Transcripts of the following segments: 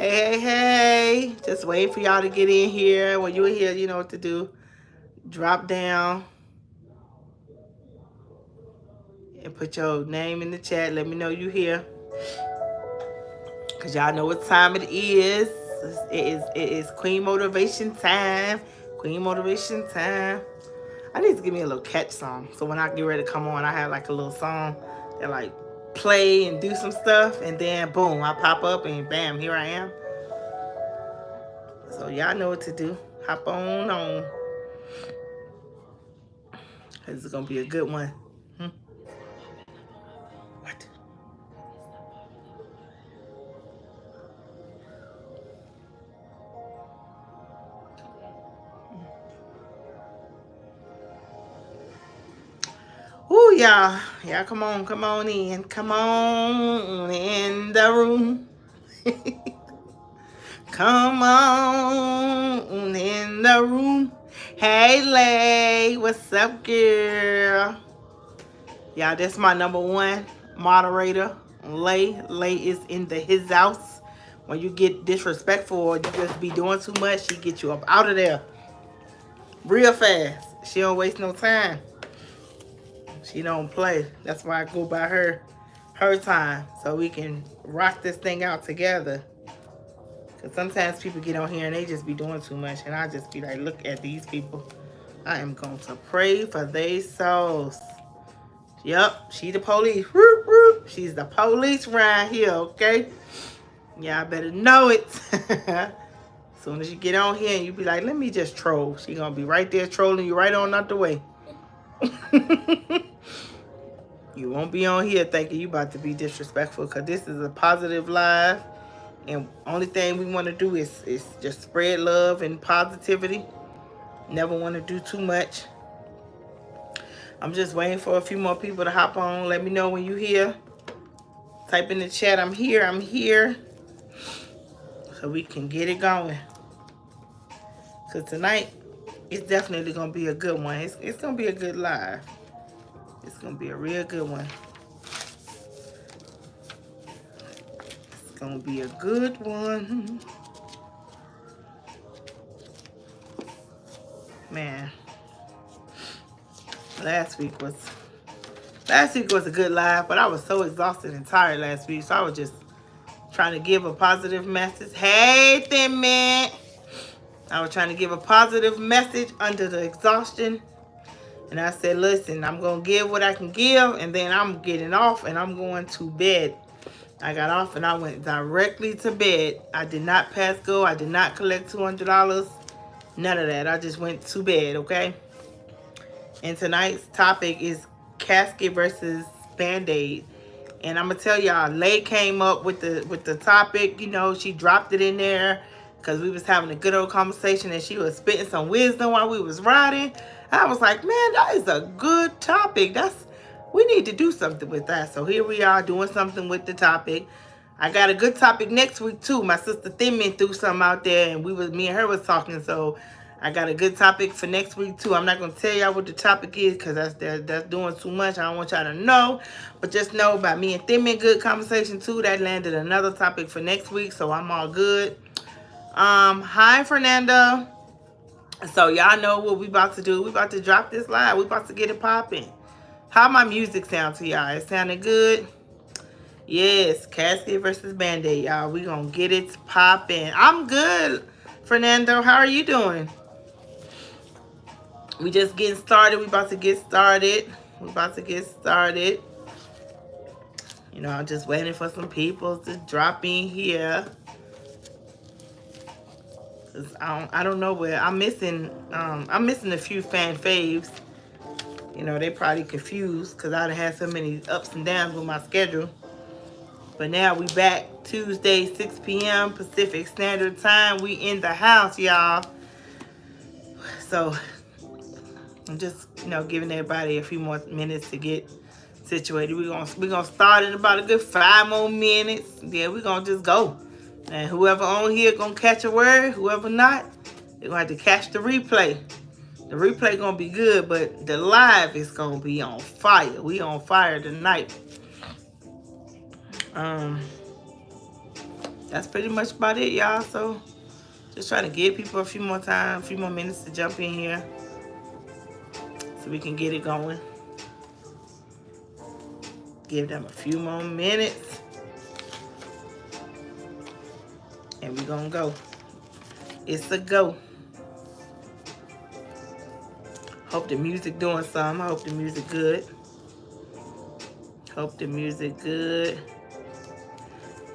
Hey, hey, hey. Just waiting for y'all to get in here. When you're here, you know what to do. Drop down and put your name in the chat. Let me know you here. Because y'all know what time it is. It is Queen Motivation time. Queen Motivation time. I need to give me a little catch song. So when I get ready to come on, I have like a little song that like play and do some stuff. And then boom, I pop up and bam, here I am. So y'all know what to do. Hop on. This is gonna be a good one. What? Ooh, y'all, come on in, come on in the room. Come on in the room. Hey, Lay, what's up, girl? Yeah, that's my number one moderator, Lay. Lay is in his house. When you get disrespectful or you just be doing too much, she get you up out of there real fast. She don't waste no time. She don't play. That's why I go by her time so we can rock this thing out together. Because sometimes people get on here and they just be doing too much. And I just be like, look at these people. I am going to pray for their souls. Yep, she the police. Whoop, whoop. She's the police right here, okay? Y'all better know it. As soon as you get on here and you be like, let me just troll. She going to be right there trolling you right on out the way. You won't be on here thinking you about to be disrespectful because this is a positive live. And only thing we want to do is just spread love and positivity. Never want to do too much. I'm just waiting for a few more people to hop on. Let me know when you're here. Type in the chat, I'm here. So we can get it going. Because tonight, it's definitely going to be a good one. It's going to be a good live. It's going to be a real good one. It's going to be a good one. Man. Last week was a good live, but I was so exhausted and tired last week, so I was just trying to give a positive message. Hey, Thin Man. I was trying to give a positive message under the exhaustion. And I said, listen, I'm going to give what I can give, and then I'm getting off, and I'm going to bed. I got off, and I went directly to bed. I did not pass go. I did not collect $200. None of that. I just went to bed, okay? And tonight's topic is Casket versus Bandaid. And I'm gonna tell y'all, Lay came up with the topic. You know, she dropped it in there because we was having a good old conversation and she was spitting some wisdom while we was riding. I was like, man, that is a good topic. We need to do something with that. So here we are doing something with the topic. I got a good topic next week too. My sister Thin Man threw something out there and me and her was talking. So I got a good topic for next week too. I'm not gonna tell y'all what the topic is because that's doing too much. I don't want y'all to know, but just know about me and Thin Man good conversation too. That landed another topic for next week, so I'm all good. Hi Fernando. So y'all know what we about to do. We about to drop this live. We about to get it popping. How my music sound to y'all? It sounded good. Yes, Casket versus Bandaid, y'all. We gonna get it popping. I'm good, Fernando. How are you doing? We just getting started. We about to get started. You know, I'm just waiting for some people to drop in here. Cause I don't know where I'm missing a few fan faves. You know, they probably confused because I done had so many ups and downs with my schedule. But now we back Tuesday, 6 p.m. Pacific Standard Time. We in the house, y'all. So I'm just, you know, giving everybody a few more minutes to get situated. We're gonna start in about a good 5 more minutes. Yeah, we're gonna just go. And whoever on here gonna catch a word, whoever not, they're gonna have to catch the replay. The replay gonna be good, but the live is gonna be on fire. We on fire tonight. that's pretty much about it, y'all. So just trying to give people a few more time, a few more minutes to jump in here so we can get it going. Give them a few more minutes and we're gonna go. It's a go. Hope the music doing something. I hope the music good. Hope the music good.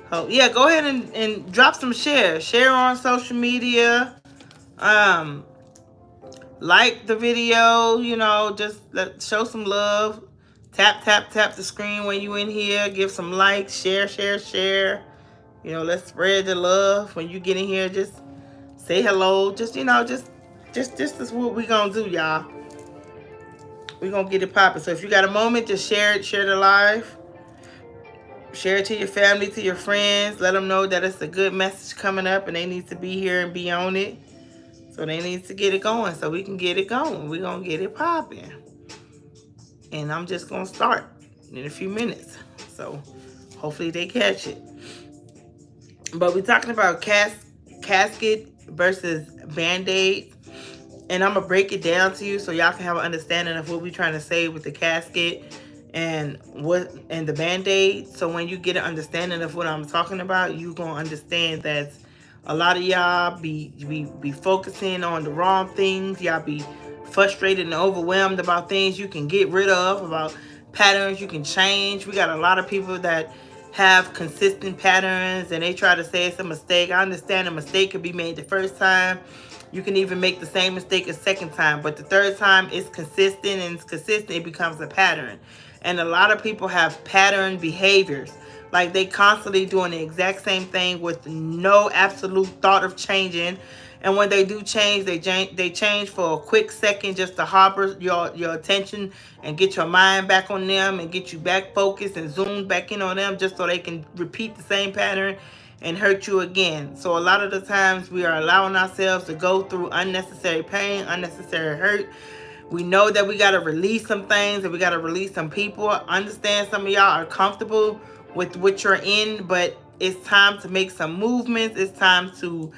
Hope, yeah, go ahead and drop some share. Share on social media. Um, like the video, you know, just show some love. Tap, tap, tap the screen when you in here. Give some likes. Share, share, share. You know, let's spread the love. When you get in here, just say hello. Just, you know, just this is what we gonna do, y'all. We gonna get it popping. So if you got a moment, just share it. Share the live. Share it to your family, to your friends. Let them know that it's a good message coming up and they need to be here and be on it. So they need to get it going so we can get it going. We're going to get it popping. And I'm just going to start in a few minutes. So hopefully they catch it. But we're talking about Casket versus Bandaid. And I'm going to break it down to you so y'all can have an understanding of what we're trying to say with the casket and the Band-Aid. So when you get an understanding of what I'm talking about, you gonna understand that a lot of y'all be focusing on the wrong things. Y'all be frustrated and overwhelmed about things you can get rid of, about patterns you can change. We got a lot of people that have consistent patterns and they try to say it's a mistake. I understand a mistake could be made the first time. You can even make the same mistake a second time, but the third time it's consistent, and it's consistent, it becomes a pattern. And a lot of people have pattern behaviors. Like they constantly doing the exact same thing with no absolute thought of changing. And when they do change, they change for a quick second just to harbor your attention and get your mind back on them and get you back focused and zoomed back in on them just so they can repeat the same pattern and hurt you again. So a lot of the times we are allowing ourselves to go through unnecessary pain, unnecessary hurt. We know that we got to release some things and we got to release some people. I understand some of y'all are comfortable with what you're in, but it's time to make some movements. It's time to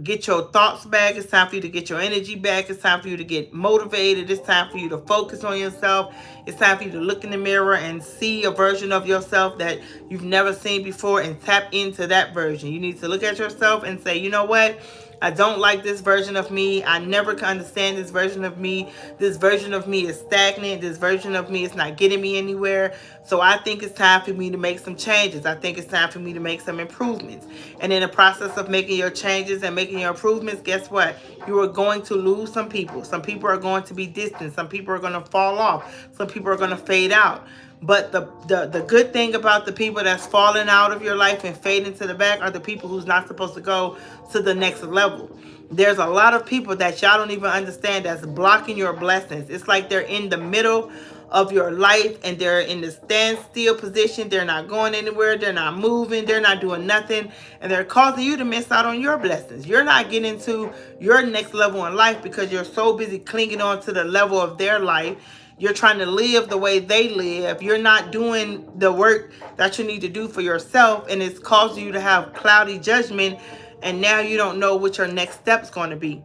get your thoughts back. It's time for you to get your energy back. It's time for you to get motivated. It's time for you to focus on yourself. It's time for you to look in the mirror and see a version of yourself that you've never seen before and tap into that version. You need to look at yourself and say, you know what? I don't like this version of me. I never can understand this version of me. This version of me is stagnant. This version of me is not getting me anywhere. So I think it's time for me to make some changes. I think it's time for me to make some improvements. And in the process of making your changes and making your improvements, guess what? You are going to lose some people. Some people are going to be distant. Some people are going to fall off. Some people are going to fade out. But the good thing about the people that's falling out of your life and fading to the back are the people who's not supposed to go to the next level. There's a lot of people that y'all don't even understand that's blocking your blessings. It's like they're in the middle of your life and they're in the standstill position. They're not going anywhere. They're not moving. They're not doing nothing. And they're causing you to miss out on your blessings. You're not getting to your next level in life because you're so busy clinging on to the level of their life. You're trying to live the way they live. You're not doing the work that you need to do for yourself, and it's causing you to have cloudy judgment, and now you don't know what your next step's going to be.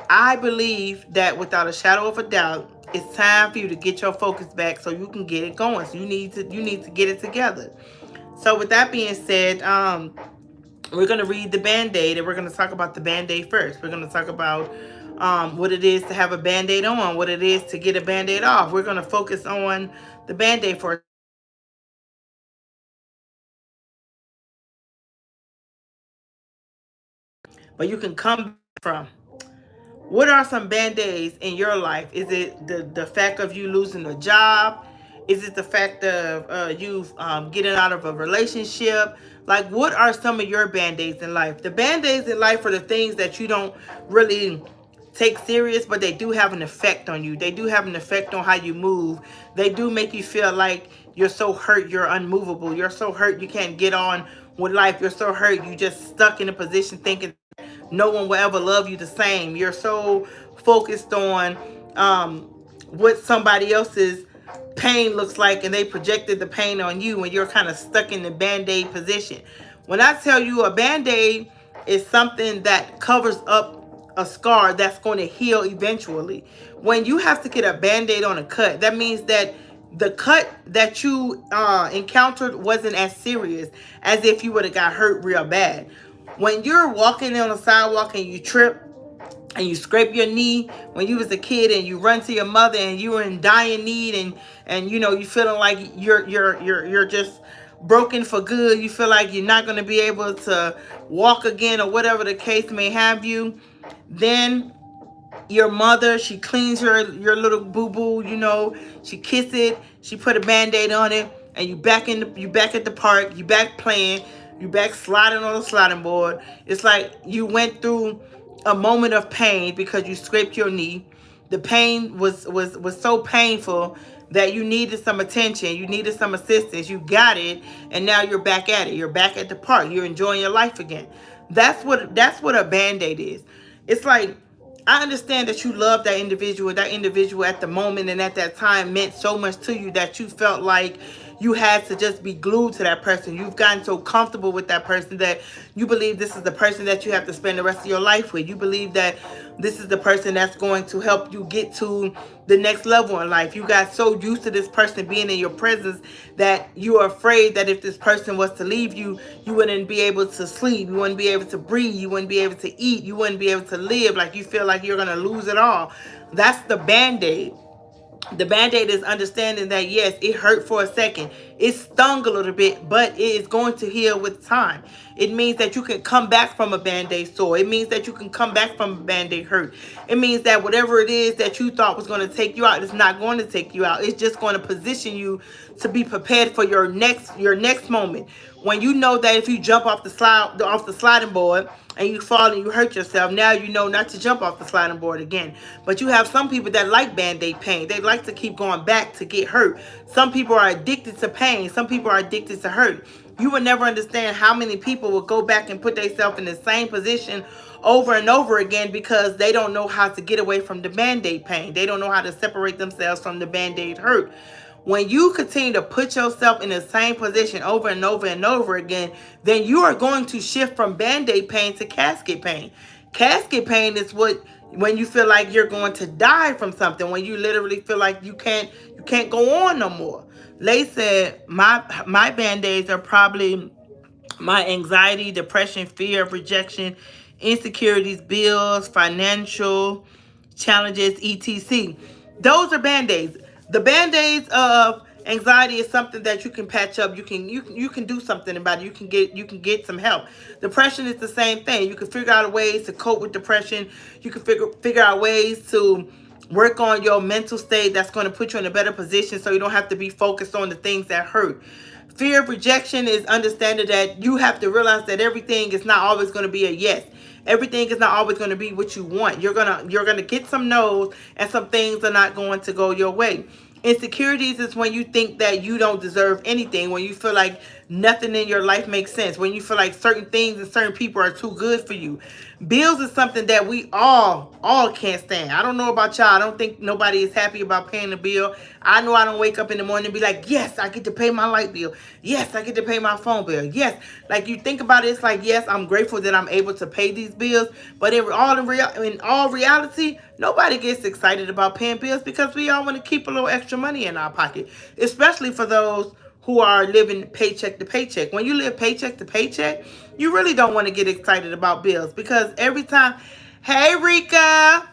I believe that without a shadow of a doubt, it's time for you to get your focus back so you can get it going. So you need to get it together. So with that being said, we're going to read the Band-Aid, and we're going to talk about the Band-Aid first. We're going to talk about what it is to have a Band-Aid on, what it is to get a Band-Aid off. We're going to focus on the Band-Aid for but you can come from. What are some Band-Aids in your life? Is it the fact of you losing a job? Is it the fact of you getting out of a relationship? Like, what are some of your Band-Aids in life? The Band-Aids in life are the things that you don't really take serious, but they do have an effect on you. They do have an effect on how you move. They do make you feel like you're so hurt, you're unmovable. You're so hurt, you can't get on with life. You're so hurt, you just stuck in a position thinking no one will ever love you the same. You're so focused on what somebody else's pain looks like, and they projected the pain on you, and you're kind of stuck in the Band-Aid position. When I tell you a Band-Aid is something that covers up a scar that's going to heal eventually. When you have to get a Band-Aid on a cut, that means that the cut that you encountered wasn't as serious as if you would have got hurt real bad. When you're walking on a sidewalk and you trip and you scrape your knee when you was a kid, and you run to your mother and you were in dying need, and you know, you feeling like you're just broken for good, you feel like you're not going to be able to walk again, or whatever the case may have you, then your mother, she cleans your little boo-boo, you know, she kiss it, she put a Band-Aid on it, and you back at the park, you back playing, you back sliding on the sliding board. It's like you went through a moment of pain because you scraped your knee. The pain was so painful that you needed some attention, you needed some assistance, you got it, and now you're back at it. You're back at the park. You're enjoying your life again. That's what a Band-Aid is. It's like, I understand that you love that individual. That individual at the moment and at that time meant so much to you that you felt like you had to just be glued to that person. You've gotten so comfortable with that person that you believe this is the person that you have to spend the rest of your life with. You believe that this is the person that's going to help you get to the next level in life. You got so used to this person being in your presence that you are afraid that if this person was to leave you, you wouldn't be able to sleep, you wouldn't be able to breathe, you wouldn't be able to eat, you wouldn't be able to live. Like, you feel like you're going to lose it all. That's the Band-Aid. The Band-Aid is understanding that, yes, it hurt for a second. It stung a little bit, but it is going to heal with time. It means that you can come back from a Band-Aid sore. It means that you can come back from a Band-Aid hurt. It means that whatever it is that you thought was going to take you out, it's not going to take you out. It's just going to position you to be prepared for your next moment. When you know that if you jump off the sliding board and you fall and you hurt yourself, now you know not to jump off the sliding board again. But you have some people that like Band-Aid pain. They like to keep going back to get hurt. Some people are addicted to pain. Some people are addicted to hurt. You will never understand how many people will go back and put themselves in the same position over and over again because they don't know how to get away from the Band-Aid pain. They don't know how to separate themselves from the Band-Aid hurt. When you continue to put yourself in the same position over and over and over again, then you are going to shift from Band-Aid pain to casket pain. Casket pain is when you feel like you're going to die from something, when you literally feel like you can't go on no more. Lay said, my Band-Aids are probably my anxiety, depression, fear of rejection, insecurities, bills, financial challenges, etc. Those are Band-Aids. The Band-Aids of anxiety is something that you can patch up. You can do something about it. You can get some help. Depression is the same thing. You can figure out ways to cope with depression. You can figure out ways to work on your mental state that's going to put you in a better position so you don't have to be focused on the things that hurt. Fear of rejection is understanding that you have to realize that everything is not always going to be a yes. Everything is not always going to be what you want. You're gonna get some no's, and some things are not going to go your way. Insecurities is when you think that you don't deserve anything, when you feel like nothing in your life makes sense, when you feel like certain things and certain people are too good for you. Bills is something that we all can't stand. I don't know about y'all. I don't think nobody is happy about paying a bill. I know I don't wake up in the morning and be like, yes, I get to pay my light bill. Yes, I get to pay my phone bill. Yes, like you think about it, it's like, yes, I'm grateful that I'm able to pay these bills. But in all reality, nobody gets excited about paying bills because we all want to keep a little extra money in our pocket, especially for those who are living paycheck to paycheck. When you live paycheck to paycheck, you really don't want to get excited about bills because every time, hey Rika,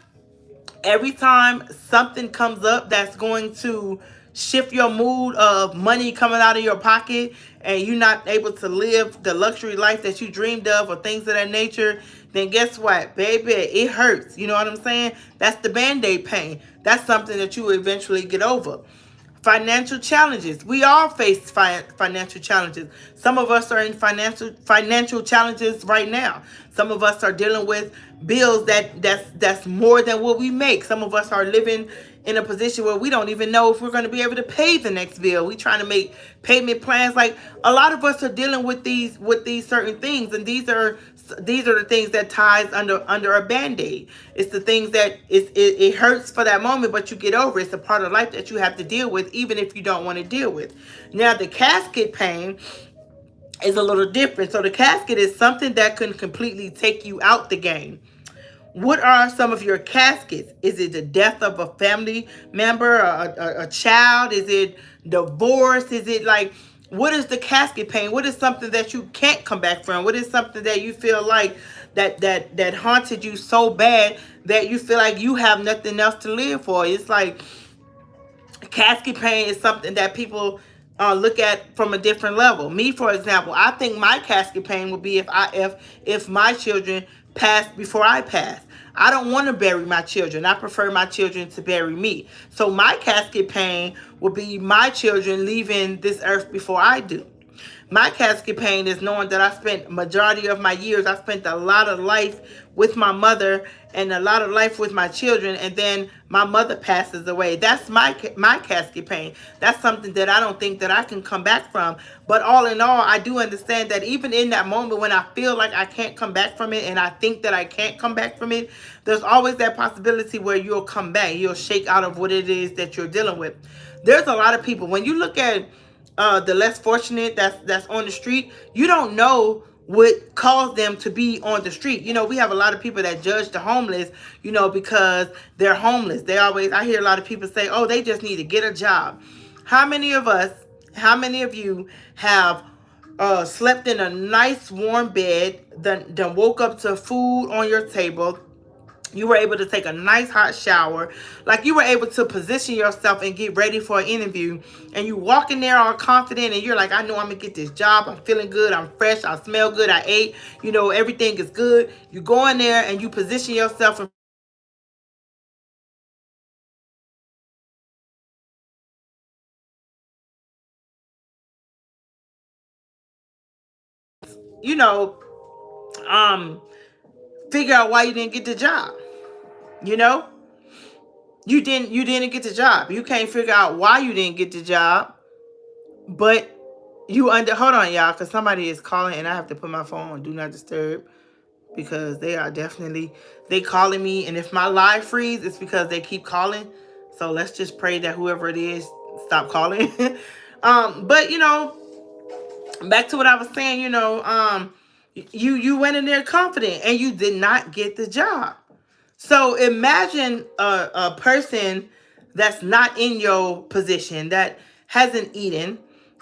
every time something comes up that's going to shift your mood of money coming out of your pocket and you're not able to live the luxury life that you dreamed of or things of that nature, then guess what, baby? It hurts. You know what I'm saying? That's the Band-Aid pain. That's something that you will eventually get over. Financial challenges. We all face financial challenges. Some of us are in financial challenges right now. Some of us are dealing with bills that's more than what we make. Some of us are living in a position where we don't even know if we're going to be able to pay the next bill. We're trying to make payment plans. Like, a lot of us are dealing with these certain things, and these are the things that ties under a Band-Aid. It's the things that it hurts for that moment, but you get over it. It's a part of life that you have to deal with, even if you don't want to deal with. Now, the casket pain is a little different. So the casket is something that can completely take you out the game. What are some of your caskets? Is it the death of a family member, a child? Is it divorce? Is it like, what is the casket pain? What is something that you can't come back from? What is something that you feel like that haunted you so bad that you feel like you have nothing else to live for? It's like casket pain is something that people look at from a different level. Me, for example, I think my casket pain would be if my children passed before I passed. I don't want to bury my children. I prefer my children to bury me. So my casket pain would be my children leaving this earth before I do. My casket pain is knowing that I spent majority of my years, I spent a lot of life with my mother and a lot of life with my children, and then my mother passes away. That's my casket pain. That's something that I don't think that I can come back from. But all in all, I do understand that even in that moment when I feel like I can't come back from it, and I think that I can't come back from it, there's always that possibility where you'll come back. You'll shake out of what it is that you're dealing with. There's a lot of people, when you look at the less fortunate that's on the street, you don't know what caused them to be on the street. You know, we have a lot of people that judge the homeless, you know, because they're homeless. I hear a lot of people say, oh, they just need to get a job. How many of you have slept in a nice warm bed, then woke up to food on your table, you were able to take a nice hot shower, like you were able to position yourself and get ready for an interview, and you walk in there all confident and you're like, I know I'm gonna get this job, I'm feeling good, I'm fresh, I smell good, I ate, you know, everything is good. You go in there and you position yourself and, you know, figure out why you didn't get the job. You know, you didn't get the job. You can't figure out why you didn't get the job, but hold on, y'all, because somebody is calling and I have to put my phone on do not disturb, because they calling me, and if my live freeze, it's because they keep calling. So let's just pray that whoever it is stop calling. But you know, back to what I was saying, you know, you went in there confident and you did not get the job. So imagine a person that's not in your position, that hasn't eaten,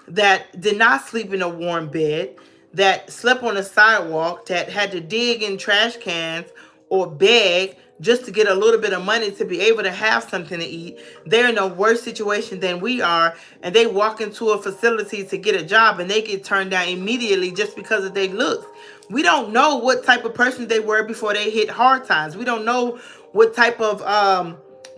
that did not sleep in a warm bed, that slept on a sidewalk, that had to dig in trash cans or beg just to get a little bit of money to be able to have something to eat. They're in a worse situation than we are, and they walk into a facility to get a job and they get turned down immediately just because of their looks. We don't know what type of person they were before they hit hard times. We don't know what type of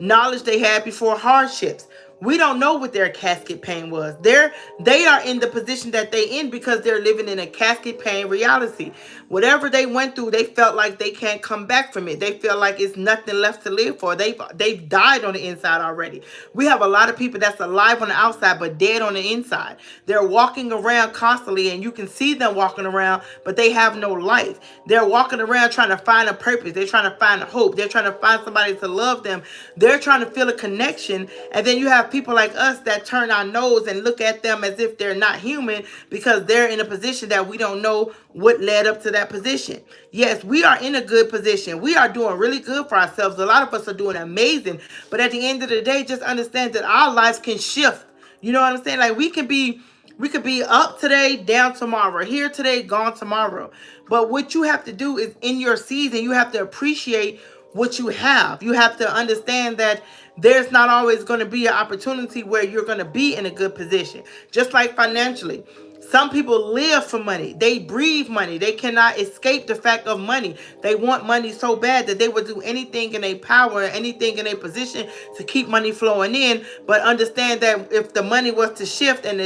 knowledge they had before hardships. We don't know what their casket pain was. They are in the position that they in because they're living in a casket pain reality. Whatever they went through, they felt like they can't come back from it. They feel like it's nothing left to live for. They've died on the inside already. We have a lot of people that's alive on the outside but dead on the inside. They're walking around constantly, and you can see them walking around, but they have no life. They're walking around trying to find a purpose. They're trying to find a hope. They're trying to find somebody to love them. They're trying to feel a connection. And then you have people like us that turn our nose and look at them as if they're not human because they're in a position that we don't know what led up to that position. Yes, we are in a good position. We are doing really good for ourselves. A lot of us are doing amazing. But at the end of the day, just understand that our lives can shift. You know what I'm saying? Like we could be up today, down tomorrow, here today, gone tomorrow. But what you have to do is in your season, you have to appreciate what you have. You have to understand that there's not always going to be an opportunity where you're going to be in a good position. Just like financially. Some people live for money. They breathe money. They cannot escape the fact of money. They want money so bad that they would do anything in their power, anything in their position to keep money flowing in. But understand that if the money was to shift and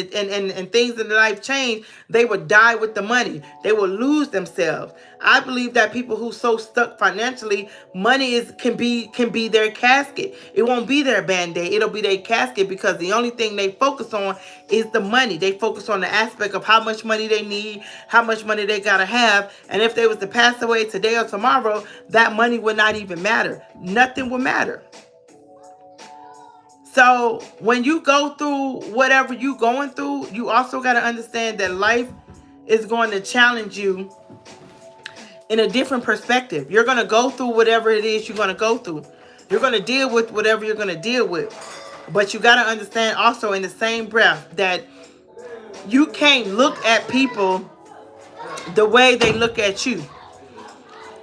things in their life change, they would die with the money. They will lose themselves. I believe that people who so stuck financially, money can be their casket. It won't be their band-aid. It'll be their casket because the only thing they focus on is the money. They focus on the aspect of how much money they need, how much money they gotta have, and if they was to pass away today or tomorrow, that money would not even matter. Nothing would matter. So when you go through whatever you going through, you also got to understand that life is going to challenge you in a different perspective. You're going to go through whatever it is you're going to go through. You're going to deal with whatever you're going to deal with. But you got to understand also in the same breath that you can't look at people the way they look at you.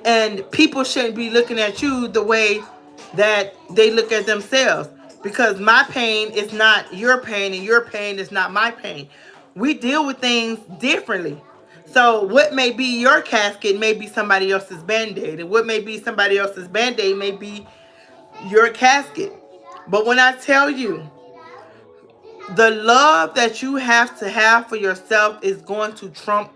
And people shouldn't be looking at you the way that they look at themselves. Because my pain is not your pain and your pain is not my pain. We deal with things differently. So what may be your casket may be somebody else's Band-Aid. And what may be somebody else's Band-Aid may be your casket. But when I tell you, the love that you have for yourself is going to trump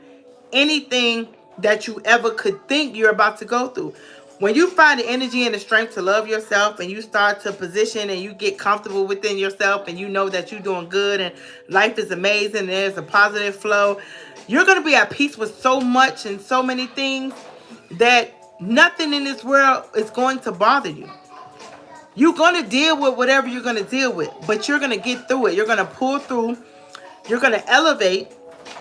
anything that you ever could think you're about to go through. When you find the energy and the strength to love yourself and you start to position and you get comfortable within yourself and you know that you're doing good and life is amazing and there's a positive flow, you're going to be at peace with so much and so many things that nothing in this world is going to bother you. You're going to deal with whatever you're going to deal with, but you're going to get through it. You're going to pull through. You're going to elevate,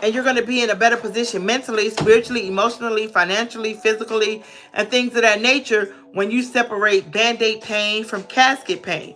and you're going to be in a better position mentally, spiritually, emotionally, financially, physically, and things of that nature when you separate Band-Aid pain from casket pain.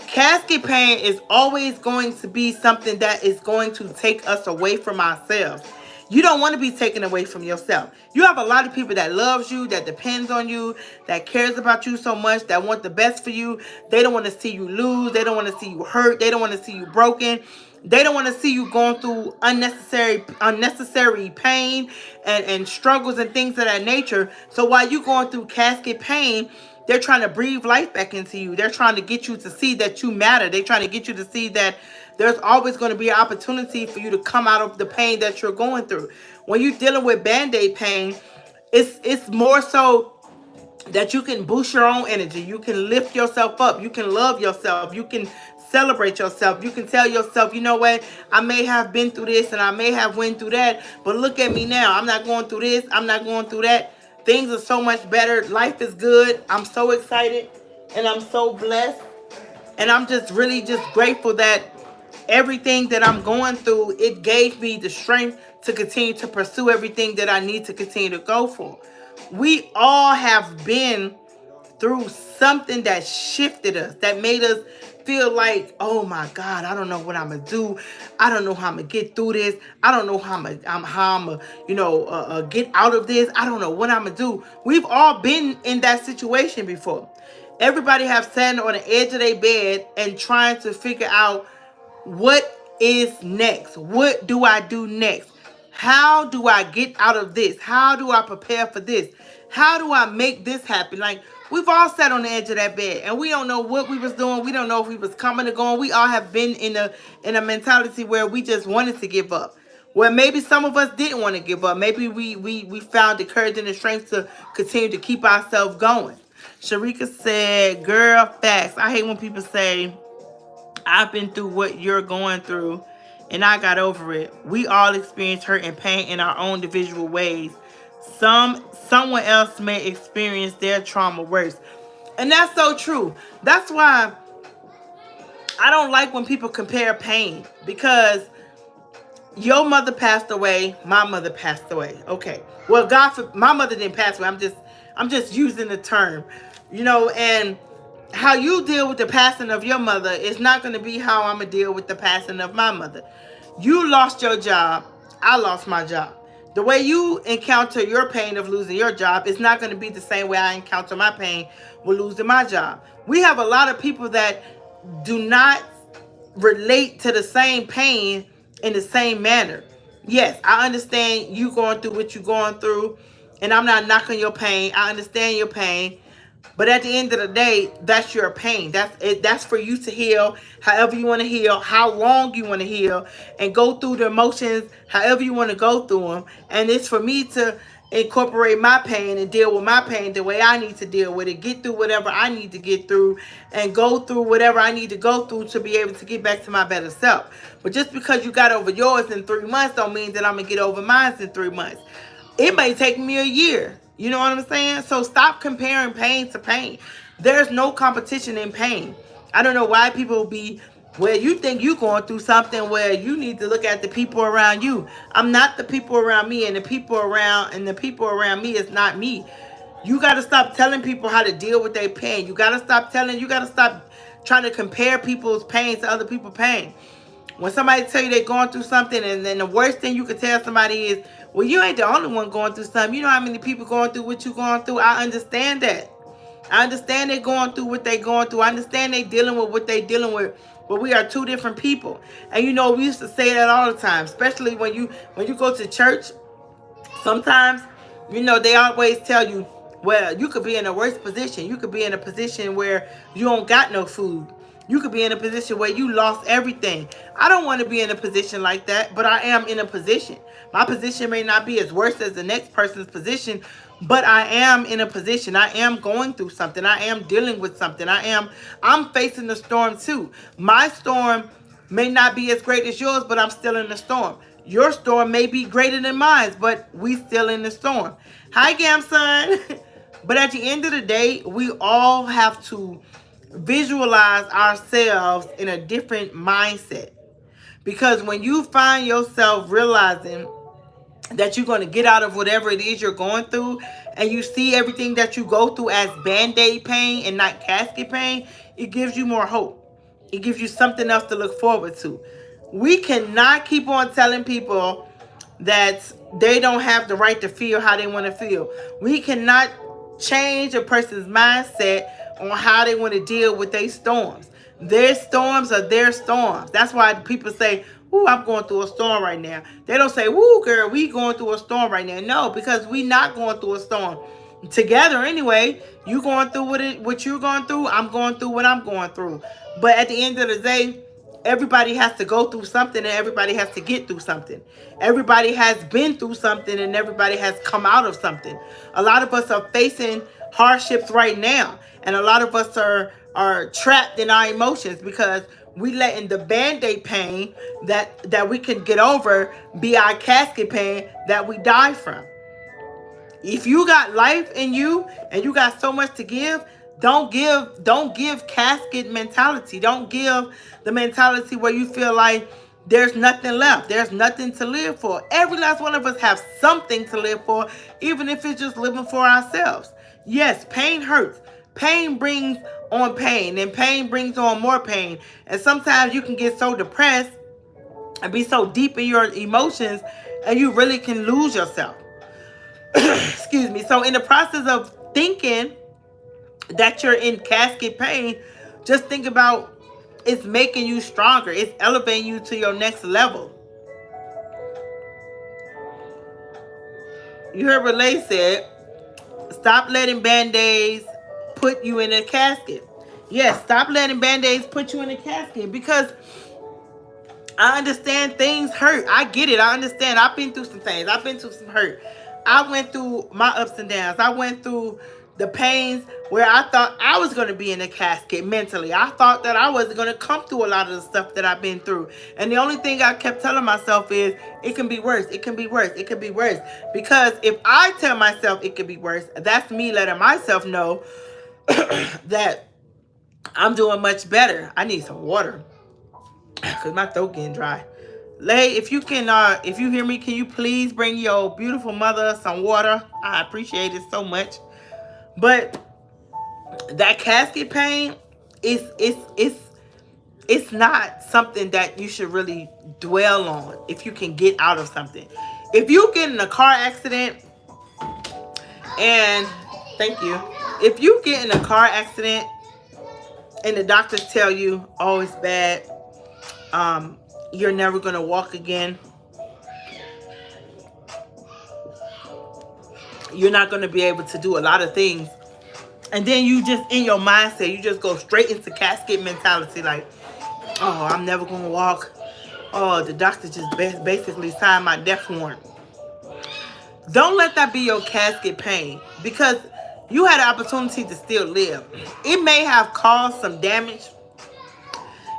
Casket pain is always going to be something that is going to take us away from ourselves. You don't want to be taken away from yourself. You have a lot of people that loves you, that depends on you, that cares about you so much, that want the best for you. They don't want to see you lose. They don't want to see you hurt. They don't want to see you broken. They don't want to see you going through unnecessary pain and struggles and things of that nature. So while you're going through casket pain, they're trying to breathe life back into you. They're trying to get you to see that you matter. They're trying to get you to see that there's always going to be an opportunity for you to come out of the pain that you're going through. When you're dealing with Band-Aid pain, it's more so that you can boost your own energy. You can lift yourself up. You can love yourself. You can celebrate yourself. You can tell yourself, you know what? I may have been through this and I may have went through that, but look at me now. I'm not going through this. I'm not going through that. Things are so much better. Life is good. I'm so excited and I'm so blessed. And I'm just really just grateful that everything that I'm going through, it gave me the strength to continue to pursue everything that I need to continue to go for. We all have been through something that shifted us, that made us feel like, oh my God, I don't know what I'm gonna do. I don't know how I'm gonna get through this. I don't know how I'm gonna get out of this. I don't know what I'm gonna do. We've all been in that situation before. Everybody have sat on the edge of their bed and trying to figure out what is next. What do I do next? How do I get out of this? How do I prepare for this? How do I make this happen? Like, we've all sat on the edge of that bed and we don't know what we was doing. We don't know if we was coming or going. We all have been in a mentality where we just wanted to give up. Well, maybe some of us didn't want to give up. Maybe we found the courage and the strength to continue to keep ourselves going. Sharika said, girl, facts. I hate when people say, I've been through what you're going through and I got over it. We all experience hurt and pain in our own individual ways. Someone else may experience their trauma worse. And that's so true. That's why I don't like when people compare pain, because your mother passed away, my mother passed away. Okay. Well, my mother didn't pass away. I'm just using the term. And how you deal with the passing of your mother is not going to be how I'm going to deal with the passing of my mother. You lost your job. I lost my job. The way you encounter your pain of losing your job is not going to be the same way I encounter my pain with losing my job. We have a lot of people that do not relate to the same pain in the same manner. Yes, I understand you going through what you're going through, and I'm not knocking your pain. I understand your pain. But at the end of the day, that's your pain. That's it. That's for you to heal however you want to heal, how long you want to heal, and go through the emotions however you want to go through them. And it's for me to incorporate my pain and deal with my pain the way I need to deal with it, get through whatever I need to get through, and go through whatever I need to go through to be able to get back to my better self. But just because you got over yours in 3 months don't mean that I'm going to get over mine in 3 months. It may take me a year. You know what I'm saying? So stop comparing pain to pain. There's no competition in pain. I don't know why people be where you think you're going through something where you need to look at the people around you. I'm not the people around me, and the people around me is not me. You got to stop telling people how to deal with their pain. You got to stop trying to compare people's pain to other people's pain. When somebody tell you they're going through something, and then the worst thing you could tell somebody is, well, you ain't the only one going through something. You know how many people going through what you going through? I understand that. I understand they going through what they going through. I understand they dealing with what they dealing with. But we are two different people. And you know, we used to say that all the time, especially when you go to church. Sometimes, you know, they always tell you, well, you could be in a worse position. You could be in a position where you don't got no food. You could be in a position where you lost everything. I don't want to be in a position like that, but I am in a position. My position may not be as worse as the next person's position, but I am in a position. I am going through something. I am dealing with something. I'm facing the storm too. My storm may not be as great as yours, but I'm still in the storm. Your storm may be greater than mine, but we still in the storm. Hi, Gamson. But at the end of the day, we all have to visualize ourselves in a different mindset. Because when you find yourself realizing that you're going to get out of whatever it is you're going through, and you see everything that you go through as Band-Aid pain and not casket pain, it gives you more hope. It gives you something else to look forward to. We cannot keep on telling people that they don't have the right to feel how they want to feel. We cannot change a person's mindset on how they want to deal with their storms. Their storms are their storms. That's why people say, ooh, I'm going through a storm right now. They don't say, woo, girl, we going through a storm right now. No, because we not going through a storm together anyway. You going through what you're going through. I'm going through what I'm going through. But at the end of the day, everybody has to go through something, and everybody has to get through something. Everybody has been through something, and everybody has come out of something. A lot of us are facing hardships right now, and a lot of us are trapped in our emotions because we letting the Band-Aid pain that we can get over be our casket pain that we die from. If you got life in you and you got so much to give, don't give casket mentality. Don't give the mentality where you feel like there's nothing left. There's nothing to live for. Every last one of us have something to live for, even if it's just living for ourselves. Yes, pain hurts. Pain brings on pain, and pain brings on more pain. And sometimes you can get so depressed and be so deep in your emotions, and you really can lose yourself. Excuse me. So in the process of thinking that you're in casket pain, just think about it's making you stronger. It's elevating you to your next level. You heard what Lay said. Stop letting Band-Aids put you in a casket. Yes, stop letting Band-Aids put you in a casket, because I understand things hurt. I get it. I understand. I've been through some things. I've been through some hurt. I went through my ups and downs. I went through the pains where I thought I was going to be in a casket mentally. I thought that I wasn't going to come through a lot of the stuff that I've been through. And the only thing I kept telling myself is, it can be worse. It can be worse. It can be worse. Because if I tell myself it could be worse, that's me letting myself know that I'm doing much better. I need some water because my throat getting dry. Lay, if you hear me, can you please bring your beautiful mother some water? I appreciate it so much. But that casket pain it's not something that you should really dwell on if you can get out of something. If you get in a car accident, and thank you. If you get in a car accident and the doctors tell you, oh, it's bad, you're never gonna walk again, you're not gonna be able to do a lot of things, and then you just, in your mindset, you just go straight into casket mentality, like, oh, I'm never gonna walk. Oh, the doctor just basically signed my death warrant. Don't let that be your casket pain, because you had an opportunity to still live. It may have caused some damage,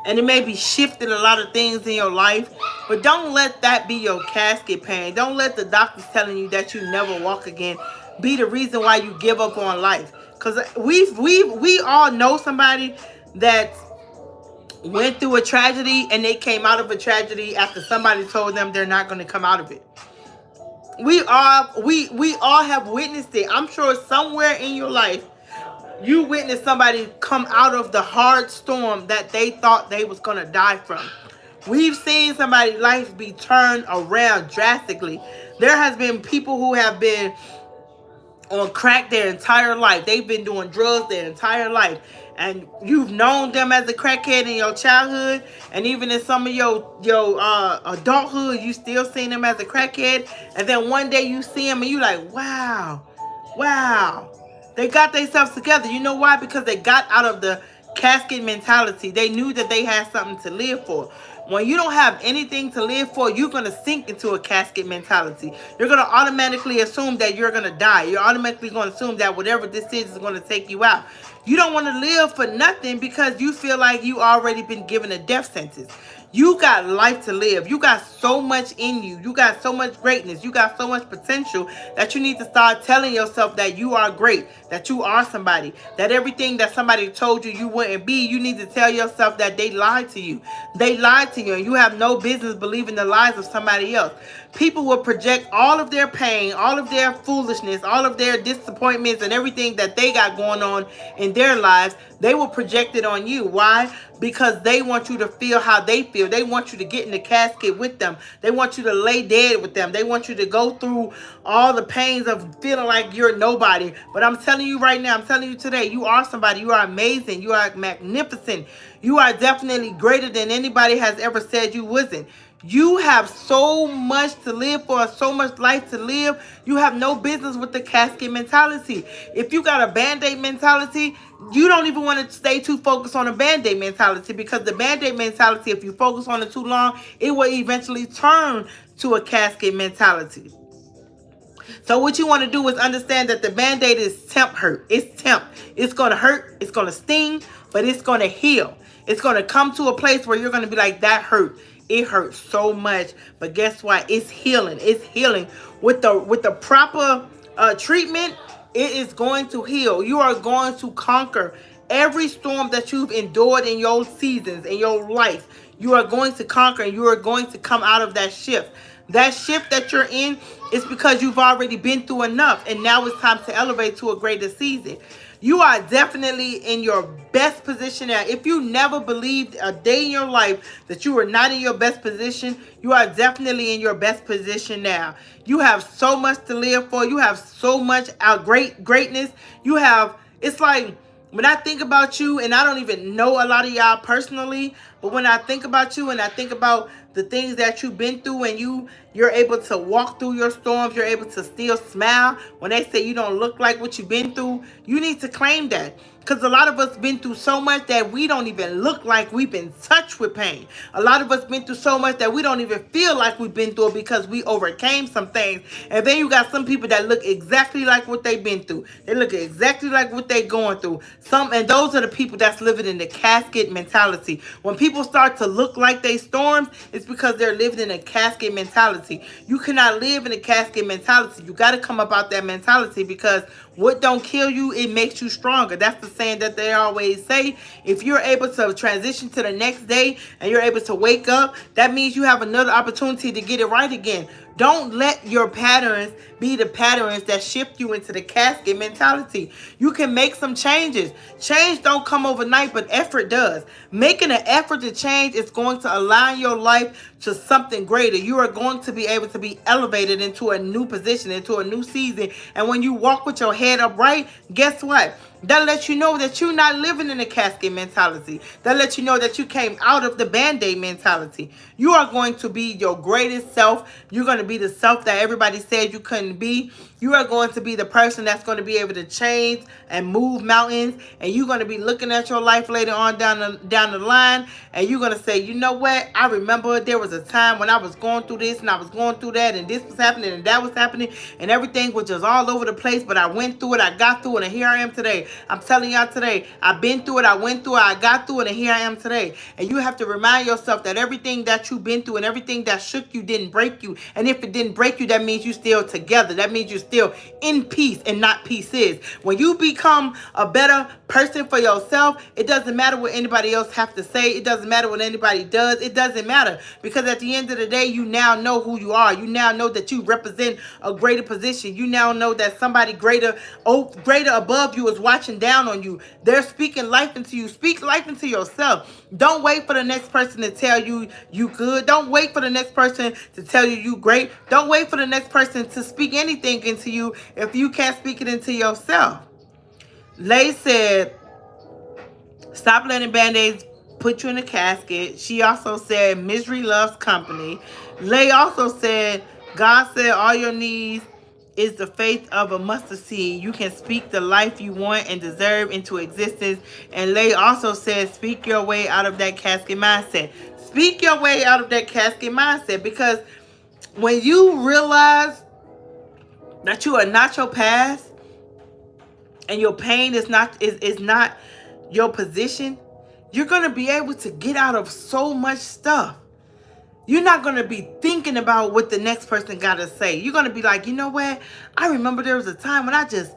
and it may be shifted a lot of things in your life, but don't let that be your casket pain. Don't let the doctors telling you that you never walk again be the reason why you give up on life. Because we all know somebody that went through a tragedy and they came out of a tragedy after somebody told them they're not going to come out of it. We all have witnessed it. I'm sure somewhere in your life you witnessed somebody come out of the hard storm that they thought they was going to die from. We've seen somebody's life be turned around drastically. There has been people who have been on crack their entire life. They've been doing drugs their entire life. And you've known them as a crackhead in your childhood, and even in some of your adulthood, you still seen them as a crackhead. And then one day you see them and you like, wow, wow. They got themselves together. You know why? Because they got out of the casket mentality. They knew that they had something to live for. When you don't have anything to live for, you're going to sink into a casket mentality. You're going to automatically assume that you're going to die. You're automatically going to assume that whatever this is going to take you out. You don't want to live for nothing because you feel like you already been given a death sentence. You got life to live. You got so much in you. You got so much greatness. You got so much potential that you need to start telling yourself that you are great, that you are somebody, that everything that somebody told you wouldn't be, you need to tell yourself that they lied to you. They lied to you, and you have no business believing the lies of somebody else. People will project all of their pain, all of their foolishness, all of their disappointments, and everything that they got going on in their lives. They will project it on you. Why? Because they want you to feel how they feel. They want you to get in the casket with them. They want you to lay dead with them. They want you to go through all the pains of feeling like you're nobody. But I'm telling you right now, I'm telling you today, you are somebody. You are amazing. You are magnificent. You are definitely greater than anybody has ever said you wasn't. You have so much to live for, so much life to live. You have no business with the casket mentality. If you got a Band-Aid mentality, you don't even want to stay too focused on a Band-Aid mentality, because the Band-Aid mentality, if you focus on it too long, it will eventually turn to a casket mentality. So what you want to do is understand that the Band-Aid is temp hurt. It's temp. It's going to hurt. It's going to sting, but it's going to heal. It's going to come to a place where you're going to be like, that hurt. It hurts so much. But guess what? It's healing. It's healing. With the proper treatment, it is going to heal. You are going to conquer every storm that you've endured in your seasons, in your life. You are going to conquer, and you are going to come out of that shift. That shift that you're in is because you've already been through enough, and now it's time to elevate to a greater season. You are definitely in your best position now. If you never believed a day in your life that you were not in your best position, you are definitely in your best position now. You have so much to live for. You have so much greatness. You have, it's like, when I think about you, and I don't even know a lot of y'all personally, but when I think about you and I think about the things that you've been through, and you're able to walk through your storms, you're able to still smile. When they say you don't look like what you've been through, you need to claim that. Because a lot of us been through so much that we don't even look like we've been touched with pain. A lot of us been through so much that we don't even feel like we've been through it, because we overcame some things. And then you got some people that look exactly like what they've been through. They look exactly like what they're going through. And those are the people that's living in the casket mentality. When people start to look like they storms, it's because they're living in a casket mentality. You cannot live in a casket mentality. You got to come up out that mentality, because what don't kill you, it makes you stronger. That's the saying that they always say. If you're able to transition to the next day and you're able to wake up, that means you have another opportunity to get it right again. Don't let your patterns be the patterns that shift you into the casket mentality. You can make some changes. Change don't come overnight, but effort does. Making an effort to change is going to align your life to something greater. You are going to be able to be elevated into a new position, into a new season. And when you walk with your head upright, guess what? That lets you know that you're not living in a casket mentality. That lets you know that you came out of the Band-Aid mentality. You are going to be your greatest self. You're going to be the self that everybody said you couldn't be. You are going to be the person that's going to be able to change and move mountains. And you're going to be looking at your life later on down the line. And you're going to say, you know what? I remember there was was a time when I was going through this and I was going through that and this was happening and that was happening and everything was just all over the place, but I went through it, I got through it, and here I am today. I'm telling y'all today, I've been through it, I went through it, I got through it, and here I am today. And you have to remind yourself that everything that you've been through and everything that shook you didn't break you. And if it didn't break you, that means you're still together. That means you're still in peace and not pieces. When you become a better person for yourself, it doesn't matter what anybody else have to say. It doesn't matter what anybody does. It doesn't matter, because at the end of the day, you now know who you are. You now know that you represent a greater position. You now know that somebody greater above you is watching down on you. They're speaking life into you. Speak life into yourself. Don't wait for the next person to tell you you good. Don't wait for the next person to tell you you great. Don't wait for the next person to speak anything into you if you can't speak it into yourself. Lay said, stop letting Band-Aids put you in a casket. She also said, misery loves company. Lay also said, God said all your needs is the faith of a mustard seed. You can speak the life you want and deserve into existence. And Lay also said, speak your way out of that casket mindset. Speak your way out of that casket mindset, because when you realize that you are not your past and your pain is not your position, you're going to be able to get out of so much stuff. You're not going to be thinking about what the next person got to say. You're going to be like, you know what? I remember there was a time when I just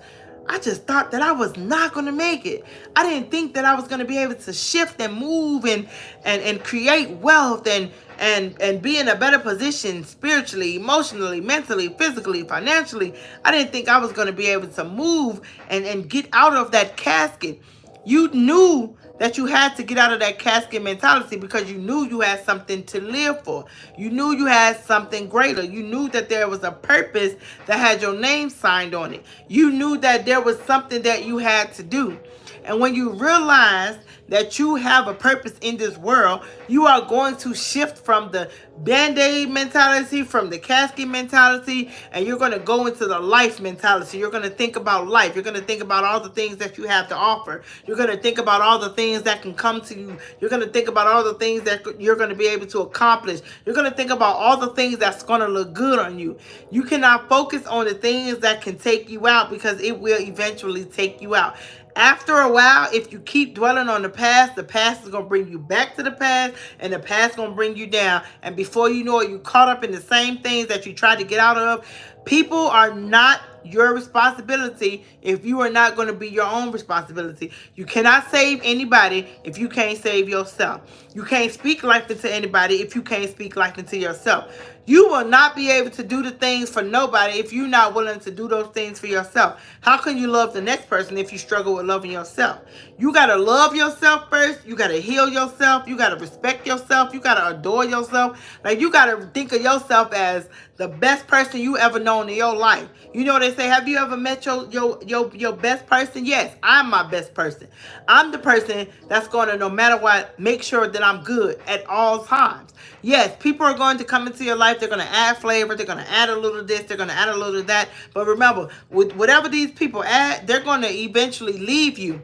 thought that I was not going to make it. I didn't think that I was going to be able to shift and move and create wealth and be in a better position spiritually, emotionally, mentally, physically, financially. I didn't think I was going to be able to move and get out of that casket. You knew that you had to get out of that casket mentality because you knew you had something to live for. You knew you had something greater. You knew that there was a purpose that had your name signed on it. You knew that there was something that you had to do. And when you realize that you have a purpose in this world, you are going to shift from the Band-Aid mentality, from the casket mentality, and you're going to go into the life mentality. You're going to think about life. You're going to think about all the things that you have to offer. You're going to think about all the things that can come to you. You're going to think about all the things that you're going to be able to accomplish. You're going to think about all the things that's going to look good on you. You cannot focus on the things that can take you out, because it will eventually take you out. After a while, if you keep dwelling on the past is going to bring you back to the past, and the past is going to bring you down. And before you know it, you caught up in the same things that you tried to get out of. People are not your responsibility if you are not going to be your own responsibility. You cannot save anybody if you can't save yourself. You can't speak life into anybody if you can't speak life into yourself. You will not be able to do the things for nobody if you're not willing to do those things for yourself. How can you love the next person if you struggle with loving yourself? You got to love yourself first. You got to heal yourself. You got to respect yourself. You got to adore yourself. Like, you got to think of yourself as the best person you ever known in your life. You know, they say, have you ever met your best person? Yes, I'm my best person. I'm the person that's going to, no matter what, make sure that I'm good at all times. Yes, people are going to come into your life. They're going to add flavor. They're going to add a little of this. They're going to add a little of that. But remember, with whatever these people add, they're going to eventually leave you.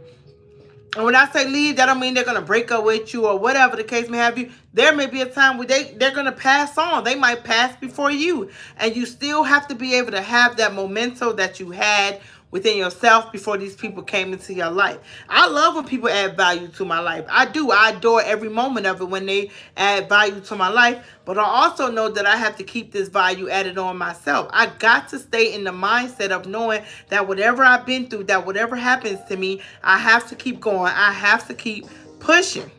And when I say leave, that don't mean they're going to break up with you or whatever the case may have you. There may be a time where they're going to pass on. They might pass before you. And you still have to be able to have that memento that you had within yourself before these people came into your life. I love when people add value to my life. I do. I adore every moment of it when they add value to my life. But I also know that I have to keep this value added on myself. I got to stay in the mindset of knowing that whatever I've been through, that whatever happens to me, I have to keep going. I have to keep pushing.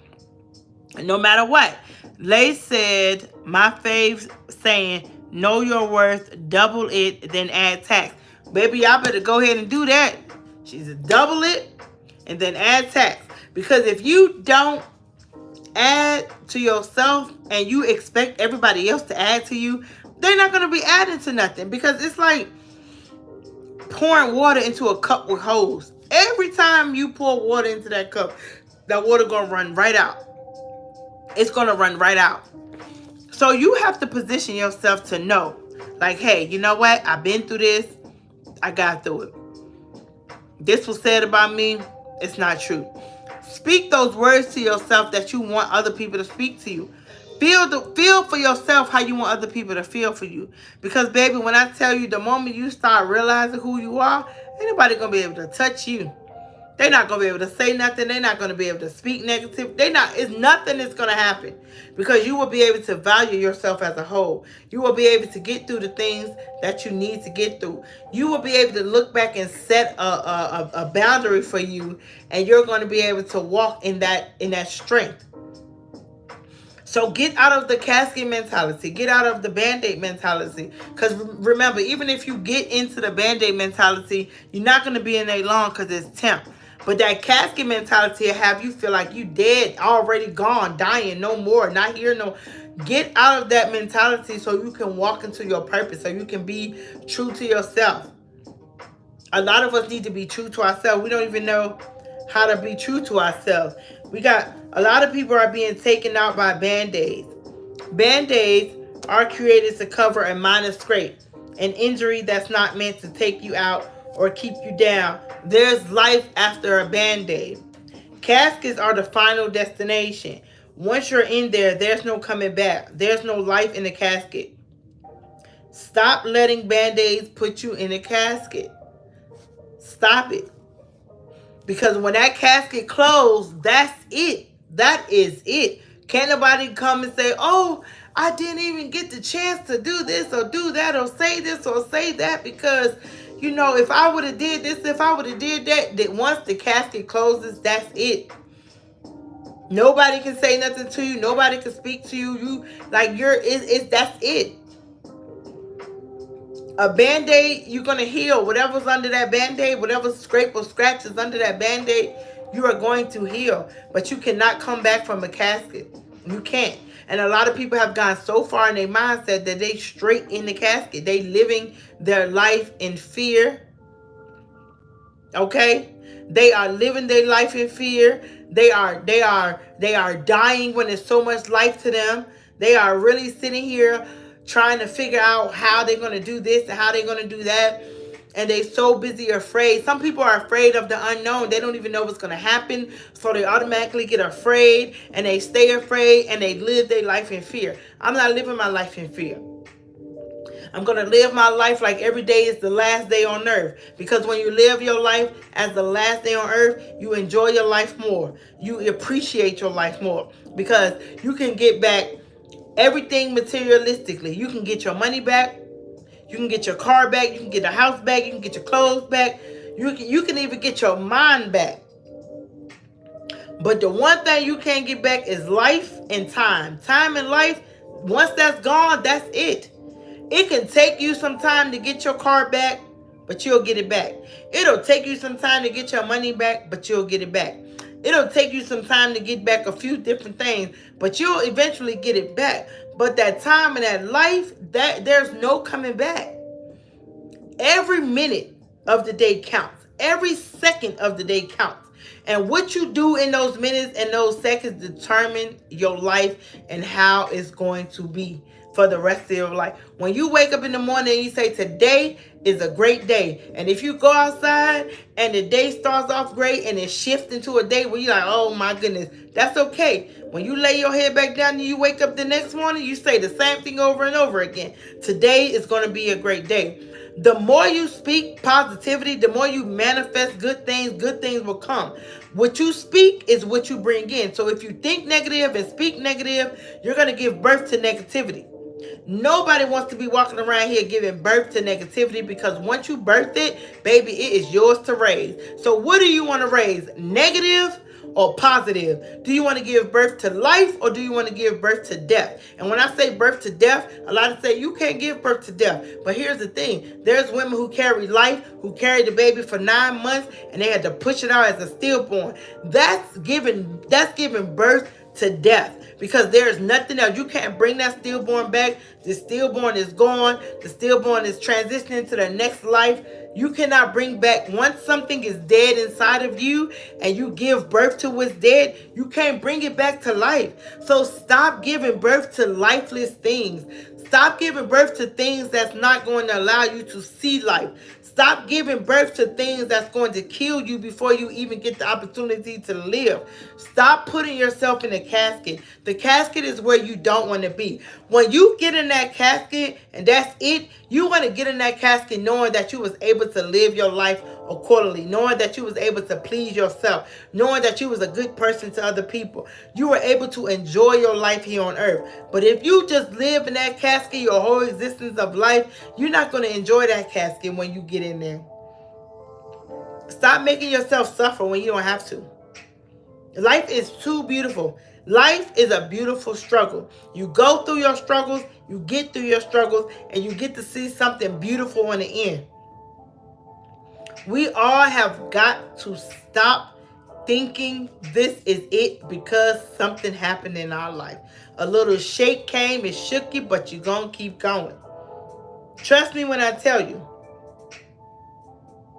And no matter what. Lay said, my fave saying, know your worth, double it, then add tax. Baby, y'all better go ahead and do that. She said, double it and then add tax. Because if you don't add to yourself and you expect everybody else to add to you, they're not going to be adding to nothing. Because it's like pouring water into a cup with hose. Every time you pour water into that cup, that water going to run right out. It's going to run right out. So you have to position yourself to know, like, hey, you know what? I've been through this. I got through it. This was said about me. It's not true. Speak those words to yourself that you want other people to speak to you. Feel for yourself how you want other people to feel for you. Because baby, when I tell you, the moment you start realizing who you are, ain't nobody gonna be able to touch you. They're not gonna be able to say nothing. They're not gonna be able to speak negative. It's nothing that's gonna happen, because you will be able to value yourself as a whole. You will be able to get through the things that you need to get through. You will be able to look back and set a boundary for you, and you're going to be able to walk in that strength. So get out of the casket mentality. Get out of the Band-Aid mentality. Because remember, even if you get into the Band-Aid mentality, you're not going to be in there long, because it's temp. But that casket mentality will have you feel like you dead, already gone, dying, no more, not here, no. Get out of that mentality so you can walk into your purpose, so you can be true to yourself. A lot of us need to be true to ourselves. We don't even know how to be true to ourselves. We got a lot of people are being taken out by Band-Aids. Band-Aids are created to cover a minor scrape, an injury that's not meant to take you out or keep you down. There's life after a Band-Aid. Caskets are the final destination. Once you're in there, there's no coming back. There's no life in the casket. Stop letting Band-Aids put you in a casket. Stop it. Because when that casket closed, that's it. That is it. Can't nobody come and say, oh, I didn't even get the chance to do this or do that or say this or say that, because, you know, if I would have did this, if I would have did that, that once the casket closes, that's it. Nobody can say nothing to you. Nobody can speak to you. You like that's it. A Band-Aid, you're going to heal. Whatever's under that Band-Aid, whatever scrape or scratch is under that Band-Aid, you are going to heal. But you cannot come back from a casket. You can't. And a lot of people have gone so far in their mindset that they straight in the casket. They living their life in fear. Okay? They are living their life in fear. They are dying when there's so much life to them. They are really sitting here trying to figure out how they're going to do this and how they're going to do that. And they're so busy afraid. Some people are afraid of the unknown. They don't even know what's going to happen. So they automatically get afraid, and they stay afraid, and they live their life in fear. I'm not living my life in fear. I'm going to live my life like every day is the last day on earth. Because when you live your life as the last day on earth, you enjoy your life more. You appreciate your life more. Because you can get back everything materialistically. You can get your money back. You can get your car back. You can get a house back. You can get your clothes back. You can even get your mind back. But the one thing you can't get back is life and time. Time and life, once that's gone, that's it. It can take you some time to get your car back, but you'll get it back. It'll take you some time to get your money back, but you'll get it back. It'll take you some time to get back a few different things, but you'll eventually get it back. But that time and that life, that there's no coming back. Every minute of the day counts. Every second of the day counts. And what you do in those minutes and those seconds determine your life and how it's going to be for the rest of your life. When you wake up in the morning and you say, today is a great day. And if you go outside and the day starts off great and it shifts into a day where you're like, oh my goodness, that's okay. When you lay your head back down and you wake up the next morning, you say the same thing over and over again. Today is going to be a great day. The more you speak positivity, the more you manifest good things will come. What you speak is what you bring in. So if you think negative and speak negative, you're going to give birth to negativity. Nobody wants to be walking around here giving birth to negativity, because once you birth it, baby, it is yours to raise. So what do you want to raise? Negative or positive? Do you want to give birth to life, or do you want to give birth to death? And when I say birth to death, a lot of say you can't give birth to death. But here's the thing. There's women who carry life, who carried the baby for 9 months, and they had to push it out as a stillborn. That's giving birth to death, because there's nothing else. You can't bring that stillborn back. The stillborn is gone. The stillborn is transitioning to the next life. You cannot bring back, once something is dead inside of you and you give birth to what's dead, you can't bring it back to life. So stop giving birth to lifeless things. Stop giving birth to things that's not going to allow you to see life. Stop giving birth to things that's going to kill you before you even get the opportunity to live. Stop putting yourself in a casket. The casket is where you don't want to be. When you get in that casket and that's it, you want to get in that casket knowing that you was able to live your life accordingly, knowing that you was able to please yourself, knowing that you was a good person to other people. You were able to enjoy your life here on earth. But if you just live in that casket your whole existence of life, you're not going to enjoy that casket when you get in there. Stop making yourself suffer when you don't have to. Life is too beautiful. Life is a beautiful struggle. You go through your struggles, you get through your struggles, and you get to see something beautiful in the end. We all have got to stop thinking this is it because something happened in our life. A little shake came, it shook you, but you're going to keep going. Trust me when I tell you.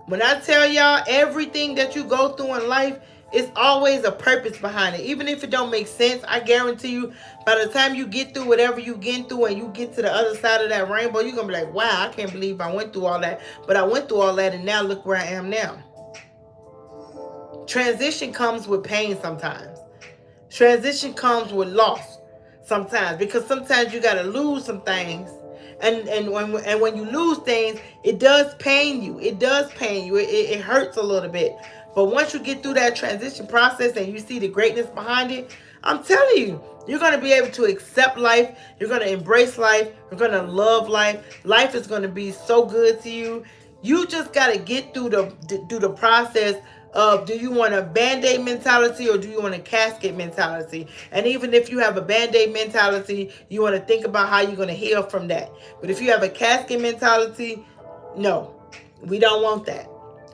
When I tell y'all everything that you go through in life, it's always a purpose behind it. Even if it don't make sense, I guarantee you, by the time you get through whatever you get through and you get to the other side of that rainbow, you're going to be like, wow, I can't believe I went through all that. But I went through all that and now look where I am now. Transition comes with pain sometimes. Transition comes with loss sometimes, because sometimes you got to lose some things. And when you lose things, it does pain you. It does pain you. It hurts a little bit. But once you get through that transition process and you see the greatness behind it, I'm telling you, you're going to be able to accept life. You're going to embrace life. You're going to love life. Life is going to be so good to you. You just got to get through the process of, do you want a Band-Aid mentality or do you want a casket mentality? And even if you have a Band-Aid mentality, you want to think about how you're going to heal from that. But if you have a casket mentality, no, we don't want that.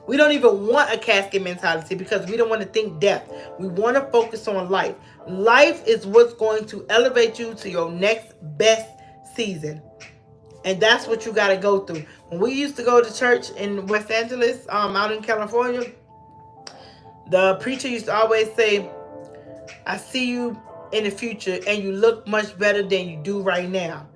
We don't even want a casket mentality because we don't want to think death. We want to focus on life. Life is what's going to elevate you to your next best season. And that's what you got to go through. When we used to go to church in West Angeles, out in California, the preacher used to always say, I see you in the future and you look much better than you do right now.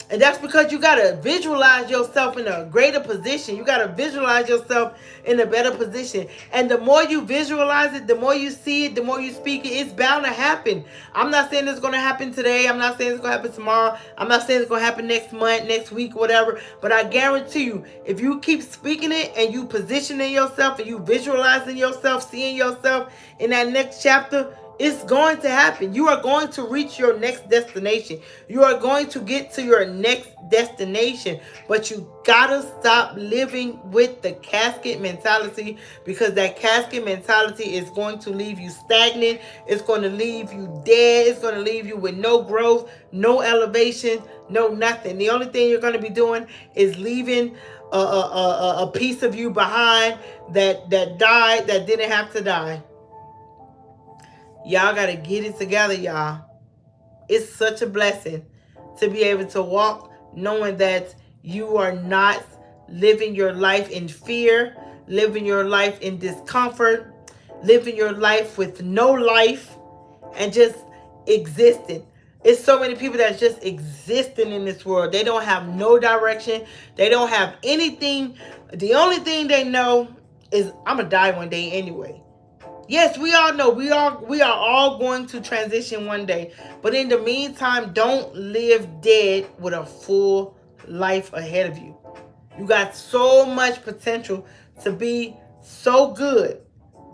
And that's because you got to visualize yourself in a greater position. You got to visualize yourself in a better position. And the more you visualize it, the more you see it, the more you speak it, it's bound to happen. I'm not saying it's going to happen today. I'm not saying it's going to happen tomorrow. I'm not saying it's going to happen next month, next week, whatever. But I guarantee you, if you keep speaking it and you positioning yourself and you visualizing yourself, seeing yourself in that next chapter, it's going to happen. You are going to reach your next destination. You are going to get to your next destination. But you gotta stop living with the casket mentality, because that casket mentality is going to leave you stagnant. It's going to leave you dead. It's going to leave you with no growth, no elevation, no nothing. The only thing you're going to be doing is leaving a piece of you behind that died, that didn't have to die. Y'all got to get it together, y'all. It's such a blessing to be able to walk knowing that you are not living your life in fear, living your life in discomfort, living your life with no life, and just existing. It's so many people that's just existing in this world. They don't have no direction. They don't have anything. The only thing they know is, I'm going to die one day anyway. Yes, we all know we are all going to transition one day. But in the meantime, don't live dead with a full life ahead of you. You got so much potential to be so good.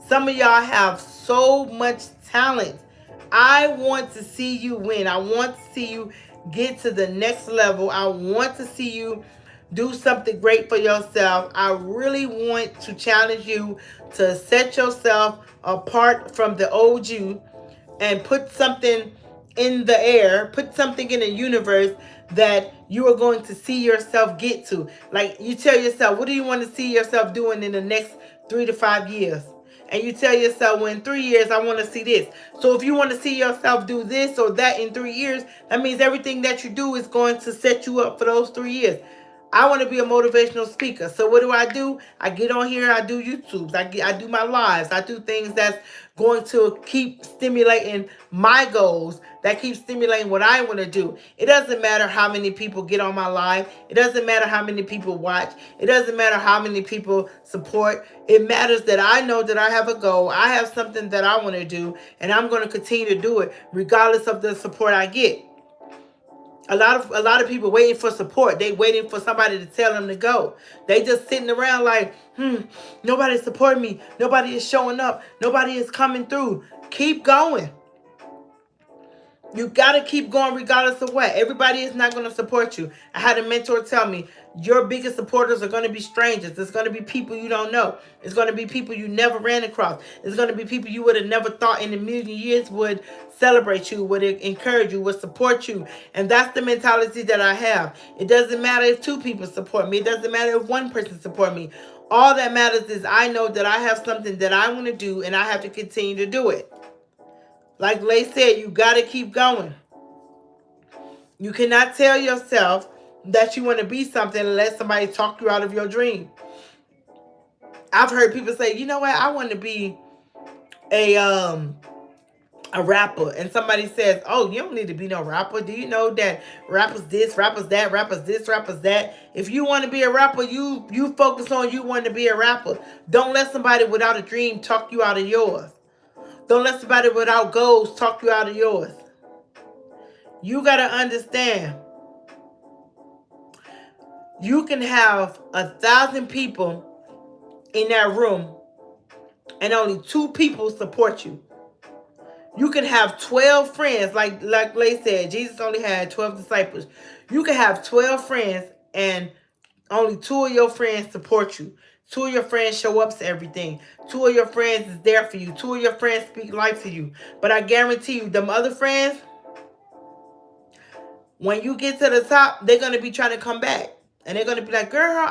Some of y'all have so much talent. I want to see you win. I want to see you get to the next level. I want to see you do something great for yourself. I really want to challenge you to set yourself apart from the old you and put something in the air, put something in the universe that you are going to see yourself get to. Like, you tell yourself, what do you want to see yourself doing in the next 3 to 5 years? And you tell yourself, well, in 3 years, I want to see this. So if you want to see yourself do this or that in 3 years, that means everything that you do is going to set you up for those 3 years. I want to be a motivational speaker. So what do? I get on here. I do YouTubes. I do my lives. I do things that's going to keep stimulating my goals, that keeps stimulating what I want to do. It doesn't matter how many people get on my live. It doesn't matter how many people watch. It doesn't matter how many people support. It matters that I know that I have a goal. I have something that I want to do, and I'm going to continue to do it regardless of the support I get. A lot of people waiting for support. They waiting for somebody to tell them to go. They just sitting around like, nobody's supporting me. Nobody is showing up. Nobody is coming through. Keep going. You got to keep going regardless of what. Everybody is not going to support you. I had a mentor tell me, your biggest supporters are going to be strangers. It's going to be people you don't know. It's going to be people you never ran across. It's going to be people you would have never thought in a million years would celebrate you, would encourage you, would support you. And that's the mentality that I have. It doesn't matter if 2 people support me. It doesn't matter if 1 person support me. All that matters is I know that I have something that I want to do, and I have to continue to do it. Like Lay said, you got to keep going. You cannot tell yourself that you want to be something and let somebody talk you out of your dream. I've heard people say, you know what, I want to be a rapper. And somebody says, oh, you don't need to be no rapper. Do you know that rappers this, rappers that, rappers this, rappers that? If you want to be a rapper, you focus on you wanting to be a rapper. Don't let somebody without a dream talk you out of yours. Don't let somebody without goals talk you out of yours. You got to understand, you can have 1,000 people in that room and only 2 people support you. You can have 12 friends, like Lay said, Jesus only had 12 disciples. You can have 12 friends and only 2 of your friends support you. 2 of your friends show up to everything. 2 of your friends is there for you. 2 of your friends speak life to you. But I guarantee you, them other friends, when you get to the top, they're going to be trying to come back. And they're going to be like, girl,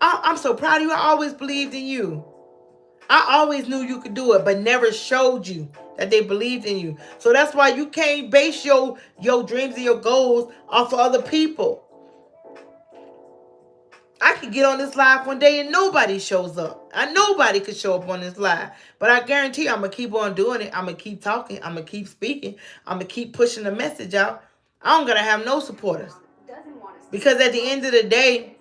I'm so proud of you. I always believed in you. I always knew you could do it, but never showed you that they believed in you. So that's why you can't base your dreams and your goals off of other people. I could get on this live one day and nobody shows up. And nobody could show up on this live. But I guarantee you, I'm going to keep on doing it. I'm going to keep talking. I'm going to keep speaking. I'm going to keep pushing the message out. I'm going to have no supporters. Because at the end of the day,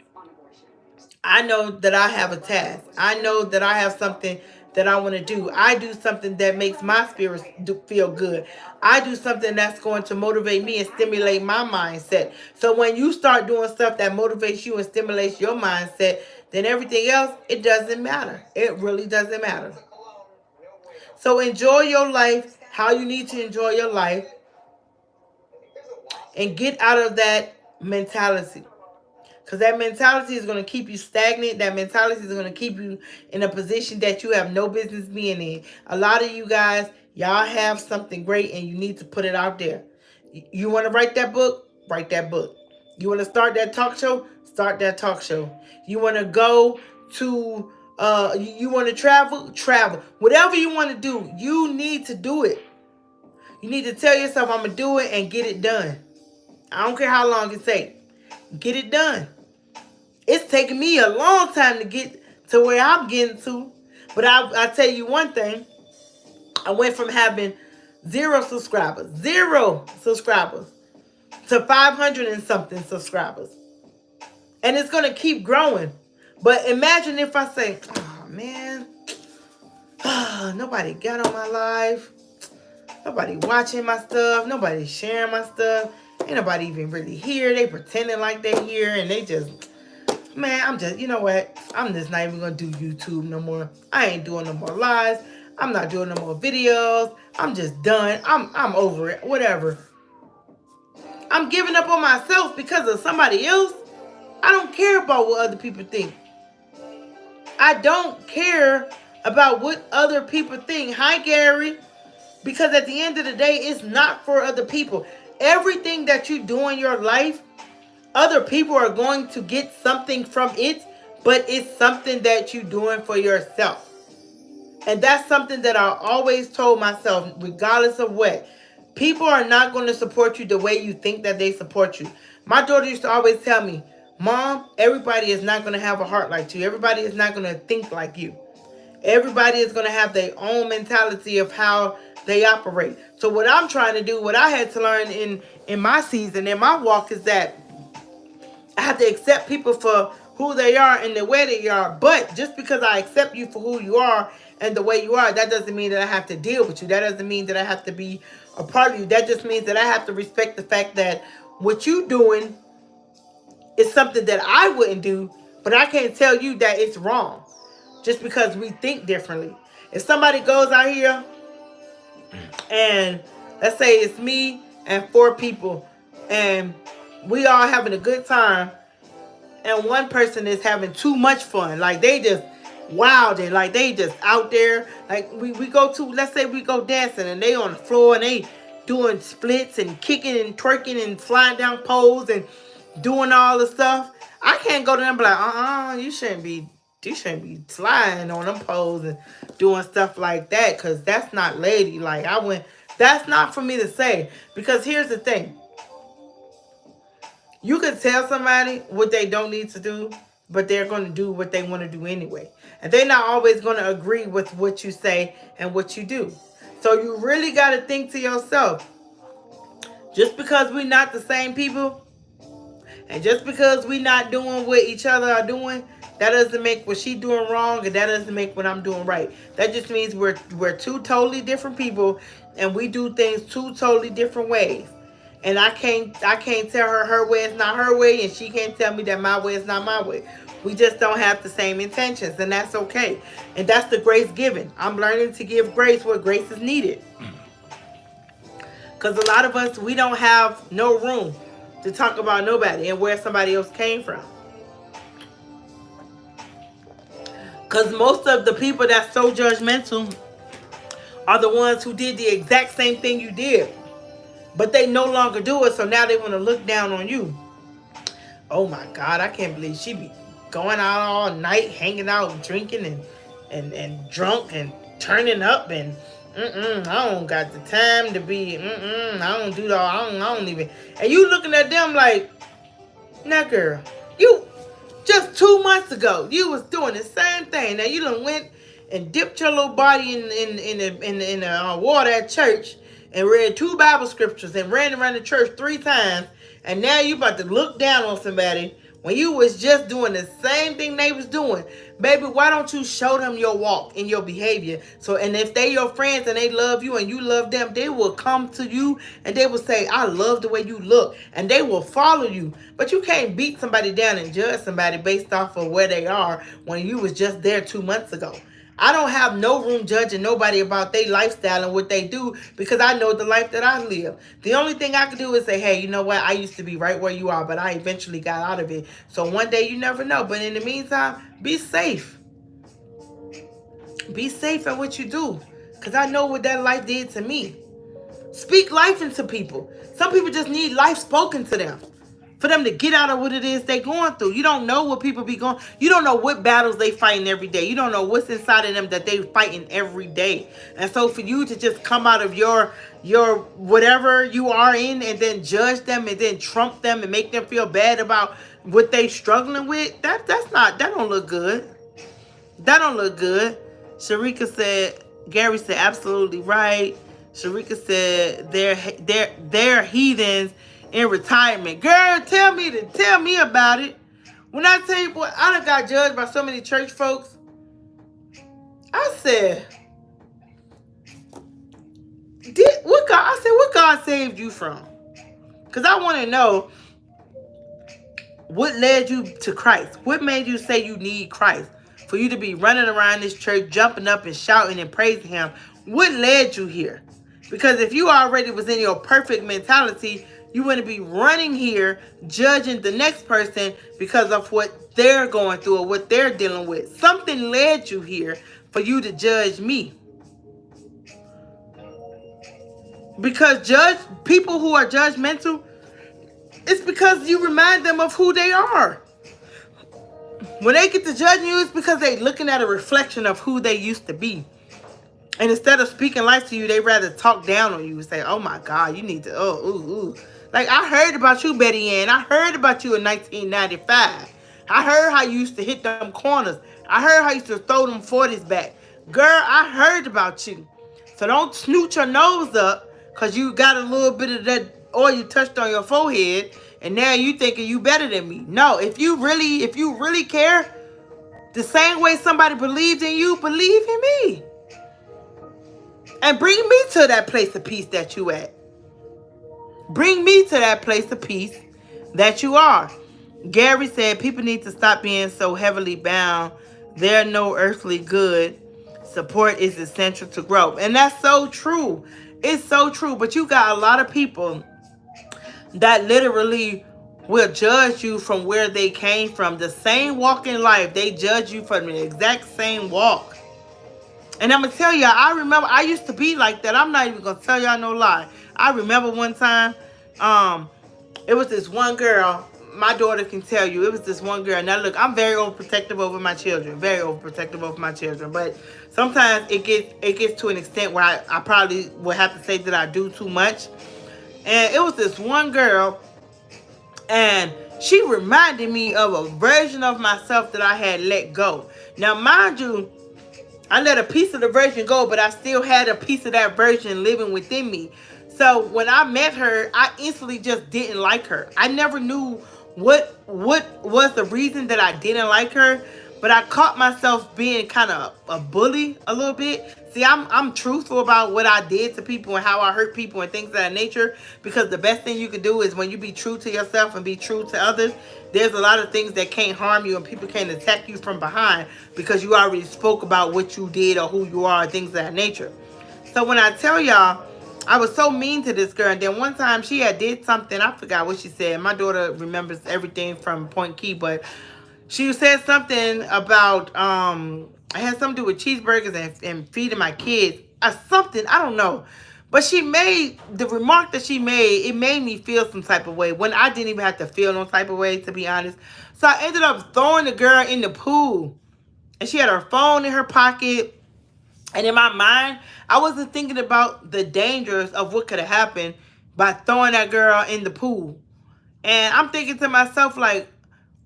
I know that I have a task. I know that I have something that I want to do. I do something that makes my spirit feel good. I do something that's going to motivate me and stimulate my mindset. So when you start doing stuff that motivates you and stimulates your mindset, then everything else, it doesn't matter. It really doesn't matter. So enjoy your life how you need to enjoy your life and get out of that mentality. Because that mentality is going to keep you stagnant. That mentality is going to keep you in a position that you have no business being in. A lot of you guys, y'all have something great and you need to put it out there. You want to write that book? Write that book. You want to start that talk show? Start that talk show. You want to go to, you want to travel? Travel. Whatever you want to do, you need to do it. You need to tell yourself, I'm going to do it and get it done. I don't care how long it takes. Get it done. It's taken me a long time to get to where I'm getting to. But I tell you one thing. I went from having 0 subscribers to 500 and something subscribers. And it's going to keep growing. But imagine if I say, oh man, nobody got on my live. Nobody watching my stuff. Nobody sharing my stuff. Ain't nobody even really here. They pretending like they here and they just, man, I'm just, you know what? I'm just not even going to do YouTube no more. I ain't doing no more lives. I'm not doing no more videos. I'm just done. I'm over it. Whatever. I'm giving up on myself because of somebody else. I don't care about what other people think. I don't care about what other people think. Hi, Gary. Because at the end of the day, it's not for other people. Everything that you do in your life, other people are going to get something from it, but it's something that you're doing for yourself. And that's something that I always told myself, regardless of what. People are not going to support you the way you think that they support you. My daughter used to always tell me, Mom, everybody is not going to have a heart like you. Everybody is not going to think like you. Everybody is going to have their own mentality of how they operate. So what I'm trying to do, what I had to learn in my season, in my walk, is that I have to accept people for who they are and the way they are. But just because I accept you for who you are and the way you are, that doesn't mean that I have to deal with you. That doesn't mean that I have to be a part of you. That just means that I have to respect the fact that what you doing is something that I wouldn't do, but I can't tell you that it's wrong just because we think differently. If somebody goes out here and let's say it's me and 4 people and we all having a good time, and one person is having too much fun, like they just wilding, like they just out there, like we go to, let's say we go dancing and they on the floor and they doing splits and kicking and twerking and flying down poles and doing all the stuff. I can't go to them and be like, you shouldn't be sliding on them poles and doing stuff like that, because that's not lady. Like that's not for me to say, because here's the thing. You can tell somebody what they don't need to do, but they're going to do what they want to do anyway. And they're not always going to agree with what you say and what you do. So you really got to think to yourself, just because we're not the same people, and just because we're not doing what each other are doing, that doesn't make what she doing wrong, and that doesn't make what I'm doing right. That just means we're 2 totally different people, and we do things 2 totally different ways. And I can't tell her way is not her way, and she can't tell me that my way is not my way. We just don't have the same intentions, and that's okay. And that's the grace given. I'm learning to give grace where grace is needed. Because a lot of us, we don't have no room to talk about nobody and where somebody else came from. Because most of the people that's so judgmental are the ones who did the exact same thing you did. But they no longer do it, so now they want to look down on you. Oh my God, I can't believe she be going out all night, hanging out, drinking and drunk and turning up and I don't got the time to be, I don't do that, I don't even. And you looking at them like, nah girl, you just 2 months ago, you was doing the same thing. Now you done went and dipped your little body in the water at church and read 2 Bible scriptures and ran around the church 3 times, and now you about to look down on somebody when you was just doing the same thing they was doing. Baby, why don't you show them your walk and your behavior? So, and if they your friends and they love you and you love them, they will come to you and they will say, I love the way you look, and they will follow you. But you can't beat somebody down and judge somebody based off of where they are when you was just there 2 months ago. I don't have no room judging nobody about their lifestyle and what they do, because I know the life that I live. The only thing I can do is say, hey, you know what? I used to be right where you are, but I eventually got out of it. So one day you never know. But in the meantime, be safe. Be safe at what you do, because I know what that life did to me. Speak life into people. Some people just need life spoken to them, for them to get out of what it is they going through. You don't know what people be going. You don't know what battles they fighting every day. You don't know what's inside of them that they fighting every day. And so for you to just come out of your whatever you are in and then judge them and then trump them and make them feel bad about what they struggling with, that don't look good. That don't look good. Sharika said, Gary said, absolutely right. Sharika said they're heathens in retirement. Girl, tell me about it. When I tell you, boy, I done got judged by so many church folks. I said, what God saved you from? Because I want to know what led you to Christ. What made you say you need Christ? For you to be running around this church, jumping up and shouting and praising him. What led you here? Because if you already was in your perfect mentality, you wouldn't be running here judging the next person because of what they're going through or what they're dealing with. Something led you here for you to judge me. Because people who are judgmental, it's because you remind them of who they are. When they get to judging you, it's because they're looking at a reflection of who they used to be. And instead of speaking life to you, they rather talk down on you and say, oh my God, you need to, Like, I heard about you, Betty Ann. I heard about you in 1995. I heard how you used to hit them corners. I heard how you used to throw them 40s back. Girl, I heard about you. So don't snoot your nose up because you got a little bit of that oil you touched on your forehead and now you thinking you better than me. No, if you really care, the same way somebody believes in you, believe in me. And bring me to that place of peace that you at. Bring me to that place of peace that you are. Gary said people need to stop being so heavily bound. They're no earthly good. Support is essential to growth. And that's so true. It's so true. But you got a lot of people that literally will judge you from where they came from. The same walk in life, they judge you from the exact same walk. And I'm going to tell y'all, I remember I used to be like that. I'm not even going to tell y'all no lie. I remember one time, it was this one girl. My daughter can tell you. It was this one girl. Now, look, I'm very overprotective over my children. Very overprotective over my children. But sometimes it gets to an extent where I probably will have to say that I do too much. And it was this one girl. And she reminded me of a version of myself that I had let go. Now, mind you, I let a piece of the version go, but I still had a piece of that version living within me. So when I met her, I instantly just didn't like her. I never knew what was the reason that I didn't like her, but I caught myself being kind of a bully a little bit. See, I'm truthful about what I did to people and how I hurt people and things of that nature, because the best thing you can do is when you be true to yourself and be true to others, there's a lot of things that can't harm you and people can't attack you from behind because you already spoke about what you did or who you are, things of that nature. So when I tell y'all, I was so mean to this girl, and then one time she had did something, I forgot what she said. My daughter remembers everything from point key, but she said something about, it had something to do with cheeseburgers and feeding my kids. Or something, I don't know. But she made, the remark that she made, it made me feel some type of way when I didn't even have to feel no type of way, to be honest. So I ended up throwing the girl in the pool. And she had her phone in her pocket. And in my mind, I wasn't thinking about the dangers of what could have happened by throwing that girl in the pool. And I'm thinking to myself, like,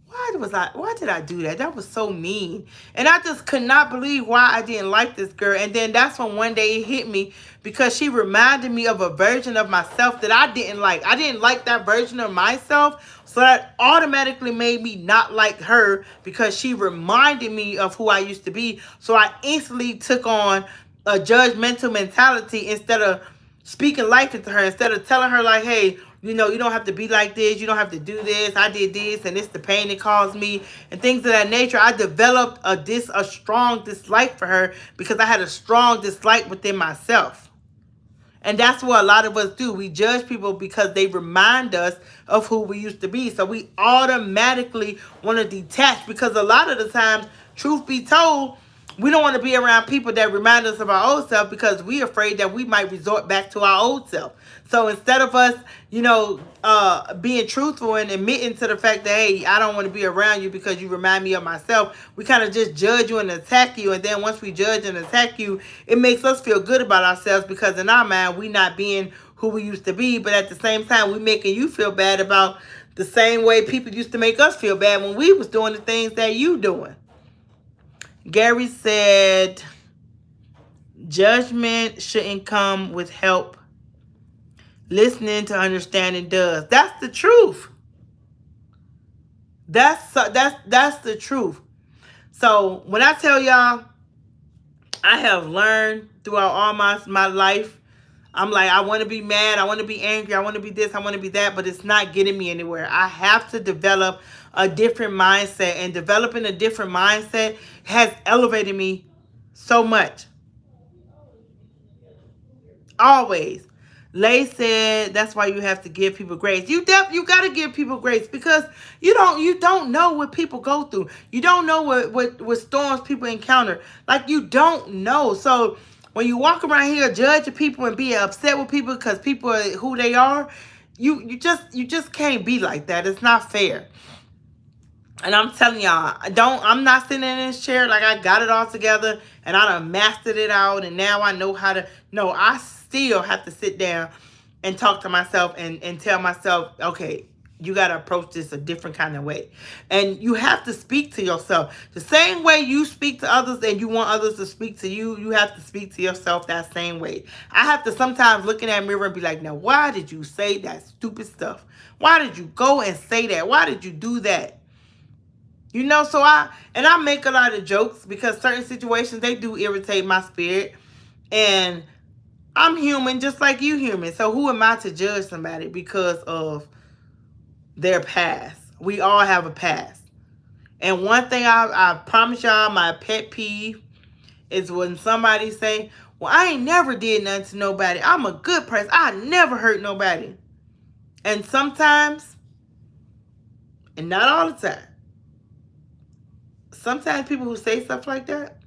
why did I do that? That was so mean. And I just could not believe why I didn't like this girl. And then that's when one day it hit me, because she reminded me of a version of myself that I didn't like. I didn't like that version of myself. So that automatically made me not like her, because she reminded me of who I used to be. So I instantly took on a judgmental mentality instead of speaking life into her, instead of telling her like, hey, you know, you don't have to be like this. You don't have to do this. I did this, and it's the pain it caused me, and things of that nature. I developed a strong dislike for her because I had a strong dislike within myself. And that's what a lot of us do. We judge people because they remind us of who we used to be. So we automatically want to detach, because a lot of the times, truth be told, we don't want to be around people that remind us of our old self because we're afraid that we might resort back to our old self. So instead of us, you know, being truthful and admitting to the fact that, hey, I don't want to be around you because you remind me of myself, we kind of just judge you and attack you. And then once we judge and attack you, it makes us feel good about ourselves, because in our mind, we not being who we used to be. But at the same time, we making you feel bad about the same way people used to make us feel bad when we was doing the things that you doing. Gary said, judgment shouldn't come with help. Listening to understanding does. That's the truth. That's the truth. So when I tell y'all, I have learned throughout all my life, I'm like, I want to be mad, I want to be angry, I want to be this, I want to be that, but it's not getting me anywhere. I have to develop a different mindset, and developing a different mindset has elevated me so much. Always. Lay said that's why you have to give people grace. You got to give people grace, because you don't know what people go through. You don't know what storms people encounter. Like, you don't know. So when you walk around here judging people and being upset with people because people are who they are, you just can't be like that. It's not fair. And I'm telling y'all, I'm not sitting in this chair like I got it all together and I done mastered it out and now I know how to. No, I still have to sit down and talk to myself and tell myself, okay, you got to approach this a different kind of way. And you have to speak to yourself. The same way you speak to others and you want others to speak to you, you have to speak to yourself that same way. I have to sometimes look in that mirror and be like, now, why did you say that stupid stuff? Why did you go and say that? Why did you do that? You know, so I make a lot of jokes because certain situations, they do irritate my spirit. And I'm human just like you human. So who am I to judge somebody because of their past? We all have a past. And one thing I promise y'all, my pet peeve is when somebody say, well, I ain't never did nothing to nobody. I'm a good person. I never hurt nobody. And sometimes, and not all the time, sometimes people who say stuff like that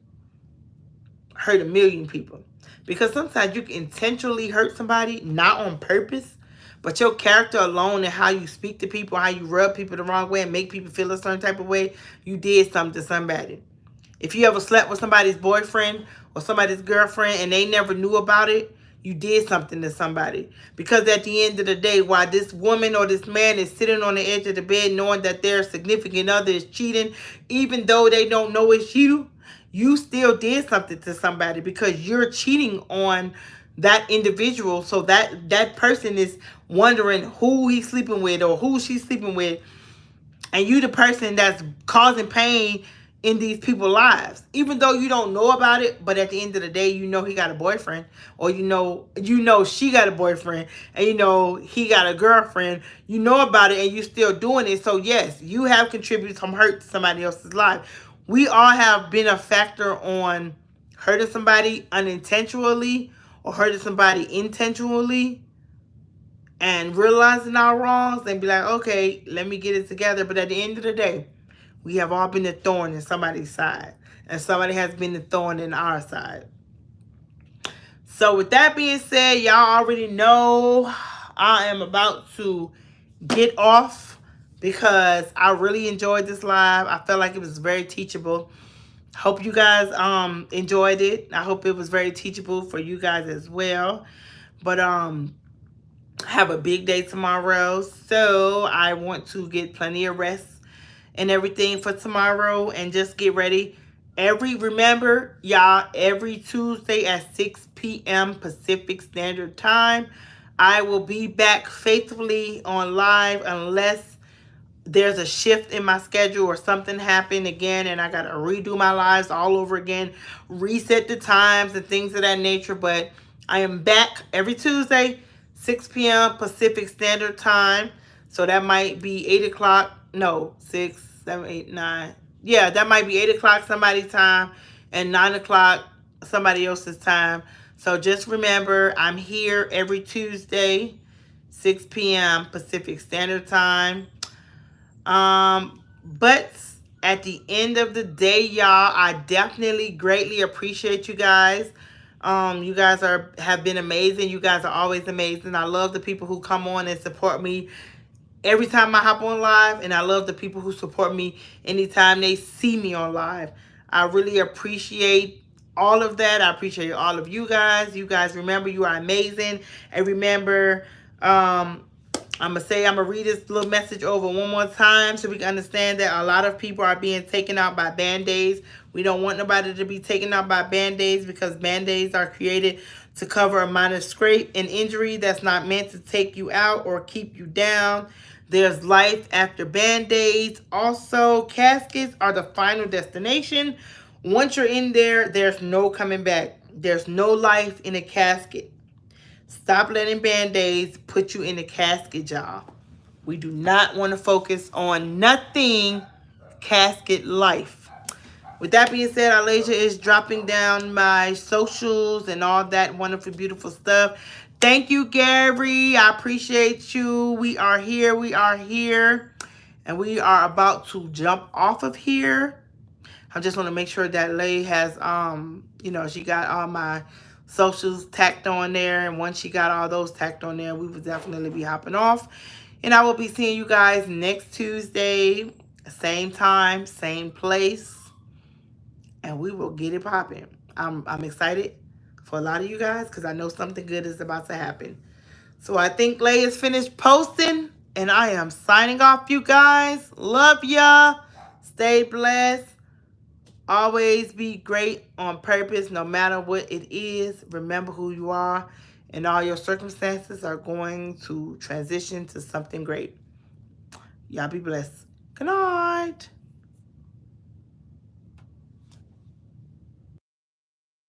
hurt a million people. Because sometimes you can intentionally hurt somebody, not on purpose, but your character alone and how you speak to people, how you rub people the wrong way and make people feel a certain type of way, you did something to somebody. If you ever slept with somebody's boyfriend or somebody's girlfriend and they never knew about it, you did something to somebody. Because at the end of the day, while this woman or this man is sitting on the edge of the bed knowing that their significant other is cheating, even though they don't know it's you, you still did something to somebody because you're cheating on that individual. So that person is wondering who he's sleeping with or who she's sleeping with. And you the person that's causing pain in these people's lives. Even though you don't know about it, but at the end of the day, you know he got a boyfriend. Or you know she got a boyfriend. And you know he got a girlfriend. You know about it and you still doing it. So yes, you have contributed some hurt to somebody else's life. We all have been a factor on hurting somebody unintentionally or hurting somebody intentionally. And realizing our wrongs and be like, okay, let me get it together. But at the end of the day, we have all been the thorn in somebody's side. And somebody has been the thorn in our side. So with that being said, y'all already know I am about to get off because I really enjoyed this live. I felt like it was very teachable. Hope you guys enjoyed it. I hope it was very teachable for you guys as well. But have a big day tomorrow, so I want to get plenty of rest and everything for tomorrow and just get ready. Remember y'all, every Tuesday at 6 p.m. Pacific Standard Time, I will be back faithfully on live unless there's a shift in my schedule or something happened again and I gotta redo my lives all over again, reset the times and things of that nature. But I am back every Tuesday, 6 p.m. Pacific Standard Time. So that might be 8 o'clock. No, 6, 7, 8, 9. Yeah, that might be 8 o'clock somebody's time and 9 o'clock somebody else's time. So just remember, I'm here every Tuesday, 6 p.m. Pacific Standard Time. But at the end of the day, y'all, I definitely greatly appreciate you guys. You guys have been amazing. You guys are always amazing. I love the people who come on and support me every time I hop on live, and I love the people who support me anytime they see me on live. I really appreciate all of that. I appreciate all of you guys. You guys, remember, you are amazing. And remember, I'm going to read this little message over one more time so we can understand that a lot of people are being taken out by Band-Aids. We don't want nobody to be taken out by Band-Aids because Band-Aids are created to cover a minor scrape and injury that's not meant to take you out or keep you down. There's life after Band-Aids. Also, caskets are the final destination. Once you're in there, there's no coming back. There's no life in a casket. Stop letting Band-Aids put you in a casket, y'all. We do not want to focus on nothing casket life. With that being said, Alasia is dropping down my socials and all that wonderful, beautiful stuff. Thank you, Gary. I appreciate you. We are here. We are here. And we are about to jump off of here. I just want to make sure that Lay has, she got all my socials tacked on there. And once she got all those tacked on there, we will definitely be hopping off. And I will be seeing you guys next Tuesday, same time, same place. And we will get it popping. I'm excited for a lot of you guys because I know something good is about to happen. So I think Lay is finished posting, and I am signing off, you guys. Love ya. Stay blessed. Always be great on purpose, no matter what it is. Remember who you are, and all your circumstances are going to transition to something great. Y'all be blessed. Good night.